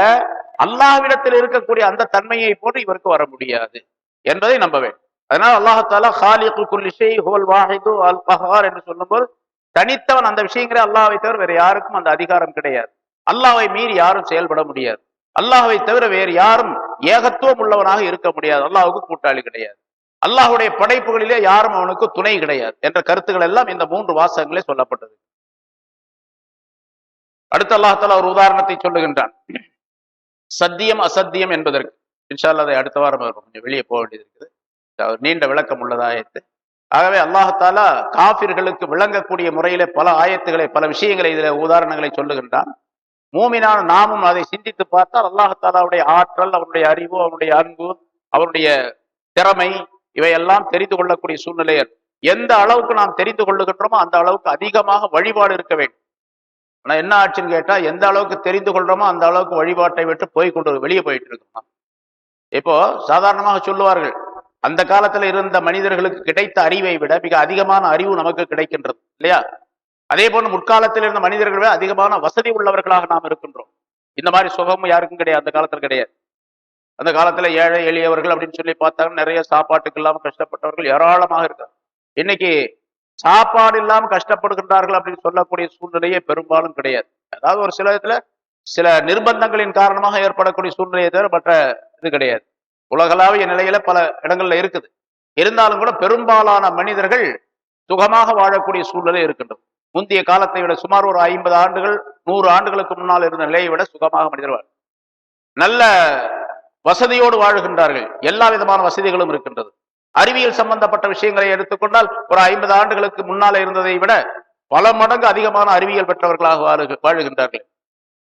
அல்லாஹ்விடத்தில் இருக்கக்கூடிய அந்த தன்மையை போன்று இவருக்கு வர முடியாது என்பதை நம்ப வேண்டும். அதனால அல்லாஹ் தஆலா காலிகு குல்லி ஷை ஹுவல் வாஹிது அல் கஹார் என்று சொல்லும்போது, தனித்தவன் அந்த விஷயங்களே அல்லாஹ்வை தவிர வேற யாருக்கும் அந்த அதிகாரம் கிடையாது. அல்லாஹ்வை மீறி யாரும் செயல்பட முடியாது. அல்லாஹ்வை தவிர வேறு யாரும் ஏகத்துவம் உள்ளவனாக இருக்க முடியாது. அல்லாஹ்வுக்கு கூட்டாளி கிடையாது. அல்லாஹ்வுடைய படைப்புகளிலே யாரும் அவனுக்கு துணை கிடையாது என்ற கருத்துக்கள் எல்லாம் இந்த 3 வாசகங்களே சொல்லப்பட்டது. அடுத்து அல்லாஹ் தஆலா ஒரு உதாரணத்தை சொல்லுகின்றான், சத்தியம் அசத்தியம் என்பதற்கு. இன்ஷா அல்லாஹ் அதை அடுத்த வாரம் கொஞ்சம் வெளியே போக வேண்டியது இருக்குது, நீண்ட விளக்கம் உள்ளது ஆயத்து. ஆகவே அல்லாஹ் தஆலா காஃபிர்களுக்கு விளங்கக்கூடிய முறையிலே பல ஆயத்துக்களை, பல விஷயங்களை, இதில் உதாரணங்களை சொல்லுகின்றான். மூமினான நாமும் அதை சிந்தித்து பார்த்தால் அல்லாஹ் தஆலாவுடைய ஆற்றல், அவனுடைய அறிவு, அவனுடைய அன்பு, அவனுடைய திறமை, இவையெல்லாம் தெரிந்து கொள்ளக்கூடிய சூழ்நிலையில் எந்த அளவுக்கு நாம் தெரிந்து கொள்ளுகின்றோமோ அந்த அளவுக்கு அதிகமாக வழிபாடு இருக்க வேண்டும். ஆனா என்ன ஆச்சுன்னு கேட்டா, எந்த அளவுக்கு தெரிந்து கொள்றோமோ அந்த அளவுக்கு வழிபாட்டை விட்டு வெளியே போயிட்டு இருக்கோம். இப்போ சாதாரணமாக சொல்லுவார்கள், அந்த காலத்துல இருந்த மனிதர்களுக்கு கிடைத்த அறிவை விட மிக அதிகமான அறிவு நமக்கு கிடைக்கின்றது இல்லையா? அதே போன்று முற்காலத்தில் இருந்த மனிதர்களை விட அதிகமான வசதி உள்ளவர்களாக நாம் இருக்கின்றோம். இந்த மாதிரி சுகமும் யாருக்கும் கிடையாது, அந்த காலத்துல கிடையாது. அந்த காலத்துல ஏழை எளியவர்கள் அப்படின்னு சொல்லி பார்த்தாங்க, நிறைய சாப்பாட்டுக்கு இல்லாம கஷ்டப்பட்டவர்கள் ஏராளமாக இருக்காங்க. இன்னைக்கு சாப்பாடு இல்லாம கஷ்டப்படுகின்றார்கள் அப்படின்னு சொல்லக்கூடிய சூழ்நிலையே பெரும்பாலும் கிடையாது. அதாவது ஒரு சில இடத்துல சில நிர்பந்தங்களின் காரணமாக ஏற்படக்கூடிய சூழ்நிலையை தவிர மற்ற இது கிடையாது. உலகளாவிய நிலையில பல இடங்கள்ல இருக்குது. இருந்தாலும் கூட பெரும்பாலான மனிதர்கள் சுகமாக வாழக்கூடிய சூழ்நிலை இருக்கின்றது. முந்தைய காலத்தை விட சுமார் ஒரு 50 ஆண்டுகள் 100 ஆண்டுகளுக்கு முன்னால் இருந்த நிலையை விட சுகமாக மனிதர்கள் நல்ல வசதியோடு வாழுகின்றார்கள். எல்லா விதமான வசதிகளும் இருக்கின்றது. அறிவியல் சம்பந்தப்பட்ட விஷயங்களை எடுத்துக்கொண்டால் ஒரு 50 ஆண்டுகளுக்கு முன்னால இருந்ததை விட பல மடங்கு அதிகமான அறிவியல் பெற்றவர்களாக வாழுகின்றார்கள்.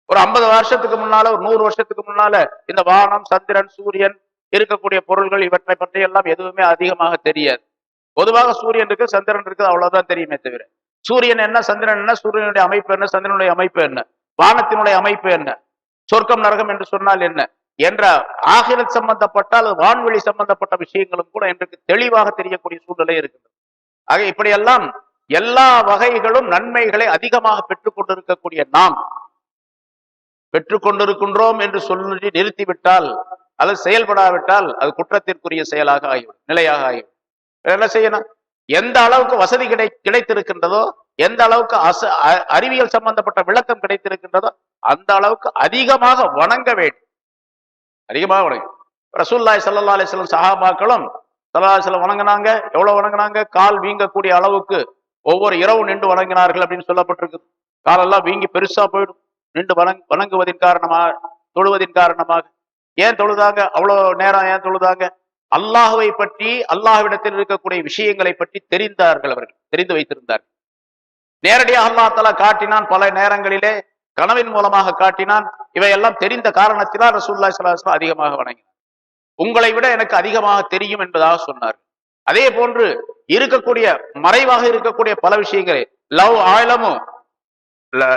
ஒரு 50 வருஷத்துக்கு முன்னால, ஒரு 100 வருஷத்துக்கு முன்னால இந்த வானம், சந்திரன், சூரியன், இருக்கக்கூடிய பொருள்கள் இவற்றை பற்றி எல்லாம் எதுவுமே அதிகமாக தெரியாது. பொதுவாக சூரியன் இருக்கு, சந்திரன் இருக்கு, அவ்வளவுதான் தெரியுமே தவிர சூரியன் என்ன, சந்திரன் என்ன, சூரியனுடைய அமைப்பு என்ன, சந்திரனுடைய அமைப்பு என்ன, வானத்தினுடைய அமைப்பு என்ன, சொர்க்கம் நரகம் என்று சொன்னால் என்ன என்ற ஆகிரத் சம்பந்தப்பட்டால் வான்வெளி சம்பந்தப்பட்ட விஷயங்களும் கூட இன்றைக்கு தெளிவாக தெரியக்கூடிய சூழ்நிலை இருக்கின்றது. ஆக இப்படியெல்லாம் எல்லா வகைகளும் நன்மைகளை அதிகமாக பெற்றுக் கொண்டிருக்கக்கூடிய நாம் பெற்றுக் கொண்டிருக்கின்றோம் என்று சொல்லி நிறுத்திவிட்டால் அது செயல்படாவிட்டால் அது குற்றத்திற்குரிய செயலாக ஆகிவிடும், நிலையாக ஆகிவிடும். என்ன செய்யணும்? எந்த அளவுக்கு வசதி கிடைத்திருக்கின்றதோ, எந்த அளவுக்கு அறிவியல் சம்பந்தப்பட்ட விளக்கம் கிடைத்திருக்கின்றதோ அந்த அளவுக்கு அதிகமாக வணங்க வேண்டும். அதிகமாக வணங்க. ரசூலுல்லாஹி ஸல்லல்லாஹு அலைஹி வஸல்லம் சஹாபாக்களும் ஸல்லல்லாஹு அலைஹி வஸல்லம் வணங்கினாங்க. எவ்வளவு வணங்கினாங்க? கால் வீங்கக்கூடிய அளவுக்கு ஒவ்வொரு இரவு நின்று வணங்கினார்கள் அப்படின்னு சொல்லப்பட்டிருக்கு. காலெல்லாம் வீங்கி பெருசா போயிடும் நின்று வணங்குவதின் காரணமாக, தொழுவதின் காரணமாக. ஏன் தொழுதாங்க? அவ்வளவு நேரம் ஏன் தொழுதாங்க? அல்லாஹுவை பற்றி, அல்லாஹ்விடத்தில் இருக்கக்கூடிய விஷயங்களை பற்றி தெரிந்தார்கள், அவர்கள் தெரிந்து வைத்திருந்தார்கள். நேரடியாக அல்லாஹ் தஆலா காட்டினான், பல நேரங்களிலே கனவின் மூலமாக காட்டினான். இவையெல்லாம் தெரிந்த காரணத்தினால் ரசூலுல்லாஹி ஸல்லல்லாஹு அலைஹி வஸல்லம் அதிகமாக வணங்கினார். உங்களை விட எனக்கு அதிகமாக தெரியும் என்பதாக சொன்னார். அதே போன்று இருக்கக்கூடிய மறைவாக இருக்கக்கூடிய பல விஷயங்களை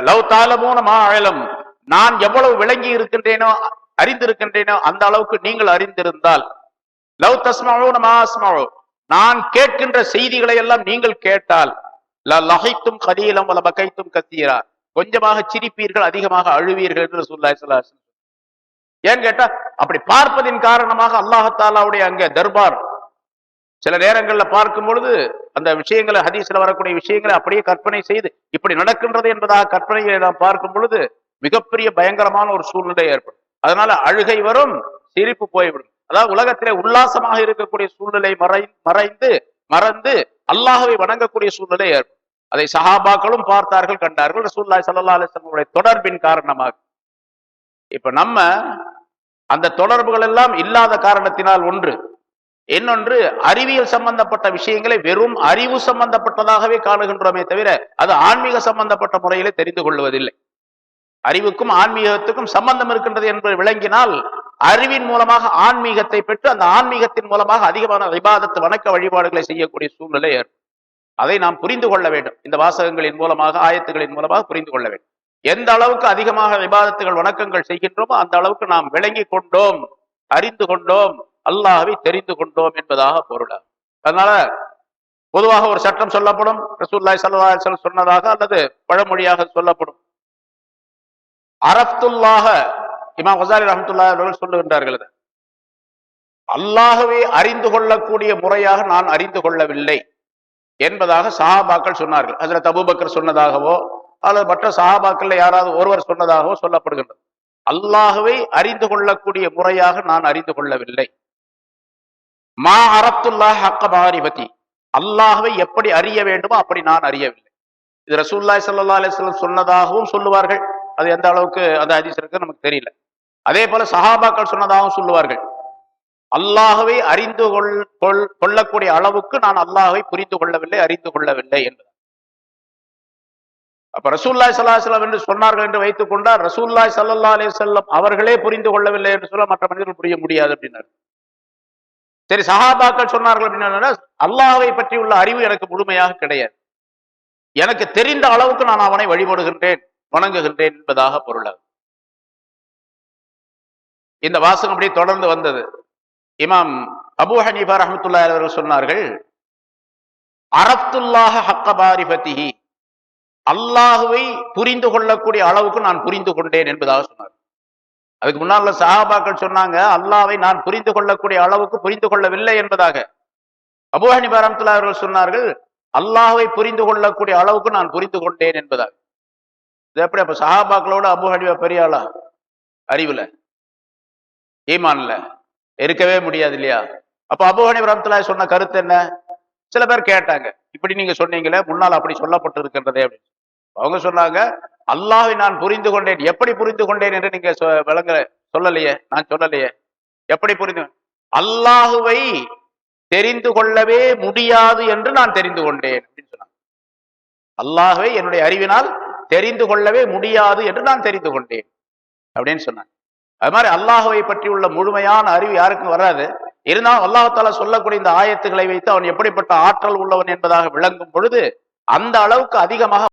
லவ் தாலமூன மா அலமு, நான் எவ்வளவு விளங்கி இருக்கின்றேனோ, அறிந்திருக்கின்றேனோ அந்த அளவுக்கு நீங்கள் அறிந்திருந்தால், லவ் தஸ்மஊன மா அஸ்மஊ, நான் கேட்கின்ற செய்திகளை எல்லாம் நீங்கள் கேட்டால், லஹைத்தும் கலீலம் வல பகைத்தும் கத்தீரா, கொஞ்சமாக சிரிப்பீர்கள், அதிகமாக அழுவீர்கள் என்று ரசூலுல்லாஹி ஸல்லல்லாஹு அலைஹி வஸல்லம். ஏன் கேட்டா, அப்படி பார்ப்பதின் காரணமாக அல்லாஹ் தஆலாவுடைய அங்கே தர்பார் சில நேரங்கள்ல பார்க்கும் பொழுது அந்த விஷயங்களை, ஹதீஸ்ல வரக்கூடிய விஷயங்களை அப்படியே கற்பனை செய்து இப்படி நடக்கின்றது என்பதாக கற்பனையை நாம் பார்க்கும் பொழுது மிகப்பெரிய பயங்கரமான ஒரு சூழ்நிலை ஏற்படும். அதனால அழுகை வரும், சிரிப்பு போய்விடும். அதாவது உலகத்திலே உல்லாசமாக இருக்கக்கூடிய சூழ்நிலை மறந்து அல்லாஹ்வை வணங்கக்கூடிய சூழ்நிலை ஏற்படும். அதை சஹாபாக்களும் பார்த்தார்கள், கண்டார்கள். ரசூலுல்லாஹி ஸல்லல்லாஹு அலைஹி வஸல்லம் தொடர்பின் காரணமாக இப்ப நம்ம அந்த தொடர்புகள் எல்லாம் இல்லாத காரணத்தினால் ஒன்று, இன்னொன்று அறிவியல் சம்பந்தப்பட்ட விஷயங்களை வெறும் அறிவு சம்பந்தப்பட்டதாகவே காணுகின்றோமே தவிர அது ஆன்மீக சம்பந்தப்பட்ட முறையிலே தெரிந்து கொள்வதில்லை. அறிவுக்கும் ஆன்மீகத்துக்கும் சம்பந்தம் இருக்கின்றது என்பது விளங்கினால் அறிவின் மூலமாக ஆன்மீகத்தை பெற்று அந்த ஆன்மீகத்தின் மூலமாக அதிகமான இபாதத் வணக்க வழிபாடுகளை செய்யக்கூடிய சூழ்நிலை ஏற்படும். அதை நாம் புரிந்து கொள்ள வேண்டும். இந்த வாசகங்களின் மூலமாக, ஆயத்துகளின் மூலமாக புரிந்து கொள்ள வேண்டும். எந்த அளவுக்கு அதிகமாக இபாதத்துகள் வணக்கங்கள் செய்கின்றோமோ அந்த அளவுக்கு நாம் விளங்கி கொண்டோம், அறிந்து கொண்டோம், அல்லாஹ்வை தெரிந்து கொண்டோம் என்பதாக பொருளாகும். அதனால பொதுவாக ஒரு சட்டம் சொல்லப்படும், ரசூலுல்லாஹி ஸல்லல்லாஹு அலைஹி வஸல்லம் சொன்னதாக அல்லது பழமொழியாக சொல்லப்படும். அரஃப்துல்லாஹ, இமாம் கஸாலி ரஹ்மத்துல்லாஹி அவர்கள் சொல்லுகின்றார்கள், அல்லாஹ்வை அறிந்து கொள்ளக்கூடிய முறையாக நான் அறிந்து கொள்ளவில்லை என்பதாக சஹாபாக்கள் சொன்னார்கள். ஹஜ்ரத் அபூபக்கர் சொன்னதாகவோ அல்லது மற்ற சஹாபாக்கள் யாராவது ஒருவர் சொன்னதாகவோ சொல்லப்படுகின்றது. அல்லாஹ்வை அறிந்து கொள்ளக்கூடிய முறையாக நான் அறிந்து கொள்ளவில்லை. மா அரஃப்துல்லாஹ் ஹக்க மாரிஃபதி, அல்லாஹ்வை எப்படி அறிய வேண்டுமோ அப்படி நான் அறியவில்லை. இது ரசூலுல்லாஹி ஸல்லல்லாஹு அலைஹி வஸல்லம் சொன்னதாகவும் சொல்லுவார்கள். அது எந்த அளவுக்கு அந்த ஹதீஸ் இருக்கு நமக்கு தெரியல. அதே போல சஹாபாக்கள் சொன்னதாகவும் சொல்லுவார்கள். அல்லாஹ்வை அறிந்து கொள்ளக்கூடிய அளவுக்கு நான் அல்லாஹ்வை புரிந்து கொள்ளவில்லை, அறிந்து கொள்ளவில்லை என்பது. அப்ப ரசூலுல்லாஹி ஸல்லல்லாஹு அலைஹி வஸல்லம் என்று சொன்னார்கள் என்று வைத்துக் கொண்டால் ரசூலுல்லாஹி ஸல்லல்லாஹு அலைஹி வஸல்லம் அவர்களே புரிந்து கொள்ளவில்லை என்று சொல்ல மற்ற மனிதர்கள் புரிய முடியாது அப்படின்னாரு. சரி, சஹாபாக்கள் சொன்னார்கள் அப்படின்னா அல்லாஹ்வை பற்றி உள்ள அறிவு எனக்கு முழுமையாக கிடையாது, எனக்கு தெரிந்த அளவுக்கு நான் அவனை வழிபடுகின்றேன், வணங்குகின்றேன் என்பதாக பொருளாகும். இந்த வாசகம் அப்படியே தொடர்ந்து வந்தது. இமாம் அபூ ஹனீஃபா ரஹ்மத்துல்லாஹி அலைஹி அவர்கள் சொன்னார்கள், அரஃப்துல்லாஹ ஹக்க மாரிஃபதிஹி, அல்லாஹ்வை புரிந்து கொள்ளக்கூடிய அளவுக்கு நான் புரிந்து கொண்டேன் என்பதாக சொன்னார். அதுக்கு முன்னால் சஹாபாக்கள் சொன்னாங்க, அல்லாஹ்வை நான் புரிந்து கொள்ளக்கூடிய அளவுக்கு புரிந்து கொள்ளவில்லை என்பதாக. அபூ ஹனீஃபா ரஹ்மத்துல்லாஹி அவர்கள் சொன்னார்கள், அல்லாஹ்வை புரிந்து கொள்ளக்கூடிய அளவுக்கு நான் புரிந்து கொண்டேன் என்பதாக. இது எப்படி? அப்ப சஹாபாக்களோட அபூ ஹனீஃபா பெரிய ஆளா? அறிவுல, ஈமான்ல இருக்கவே முடியாது இல்லையா? அப்ப அபூ ஹனீஃபா ரஹ்மத்துல்லாஹி சொன்ன கருத்து என்ன? சில பேர் கேட்டாங்க, இப்படி நீங்க சொன்னீங்களே, முன்னால் அப்படி சொல்லப்பட்டு இருக்கின்றதே அப்படின்னு. அவங்க சொன்னாங்க, அல்லாஹ்வை நான் புரிந்து கொண்டேன். எப்படி புரிந்து கொண்டேன் என்று நீங்க சொல்லலையே, நான் சொல்லலையே. எப்படி புரிந்து? அல்லாஹ்வை தெரிந்து கொள்ளவே முடியாது என்று நான் தெரிந்து கொண்டேன் அப்படின்னு சொன்னாங்க. அல்லாஹ்வை என்னுடைய அறிவினால் தெரிந்து கொள்ளவே முடியாது என்று நான் தெரிந்து கொண்டேன் அப்படின்னு சொன்னாங்க. அது மாதிரி அல்லாஹுவை பற்றி உள்ள முழுமையான அறிவு யாருக்கும் வராது. இருந்தாலும் அல்லாஹால சொல்லக்கூடிய இந்த ஆயத்துக்களை வைத்து அவன் எப்படிப்பட்ட ஆற்றல் உள்ளவன் என்பதாக விளங்கும் பொழுது அந்த அளவுக்கு அதிகமாக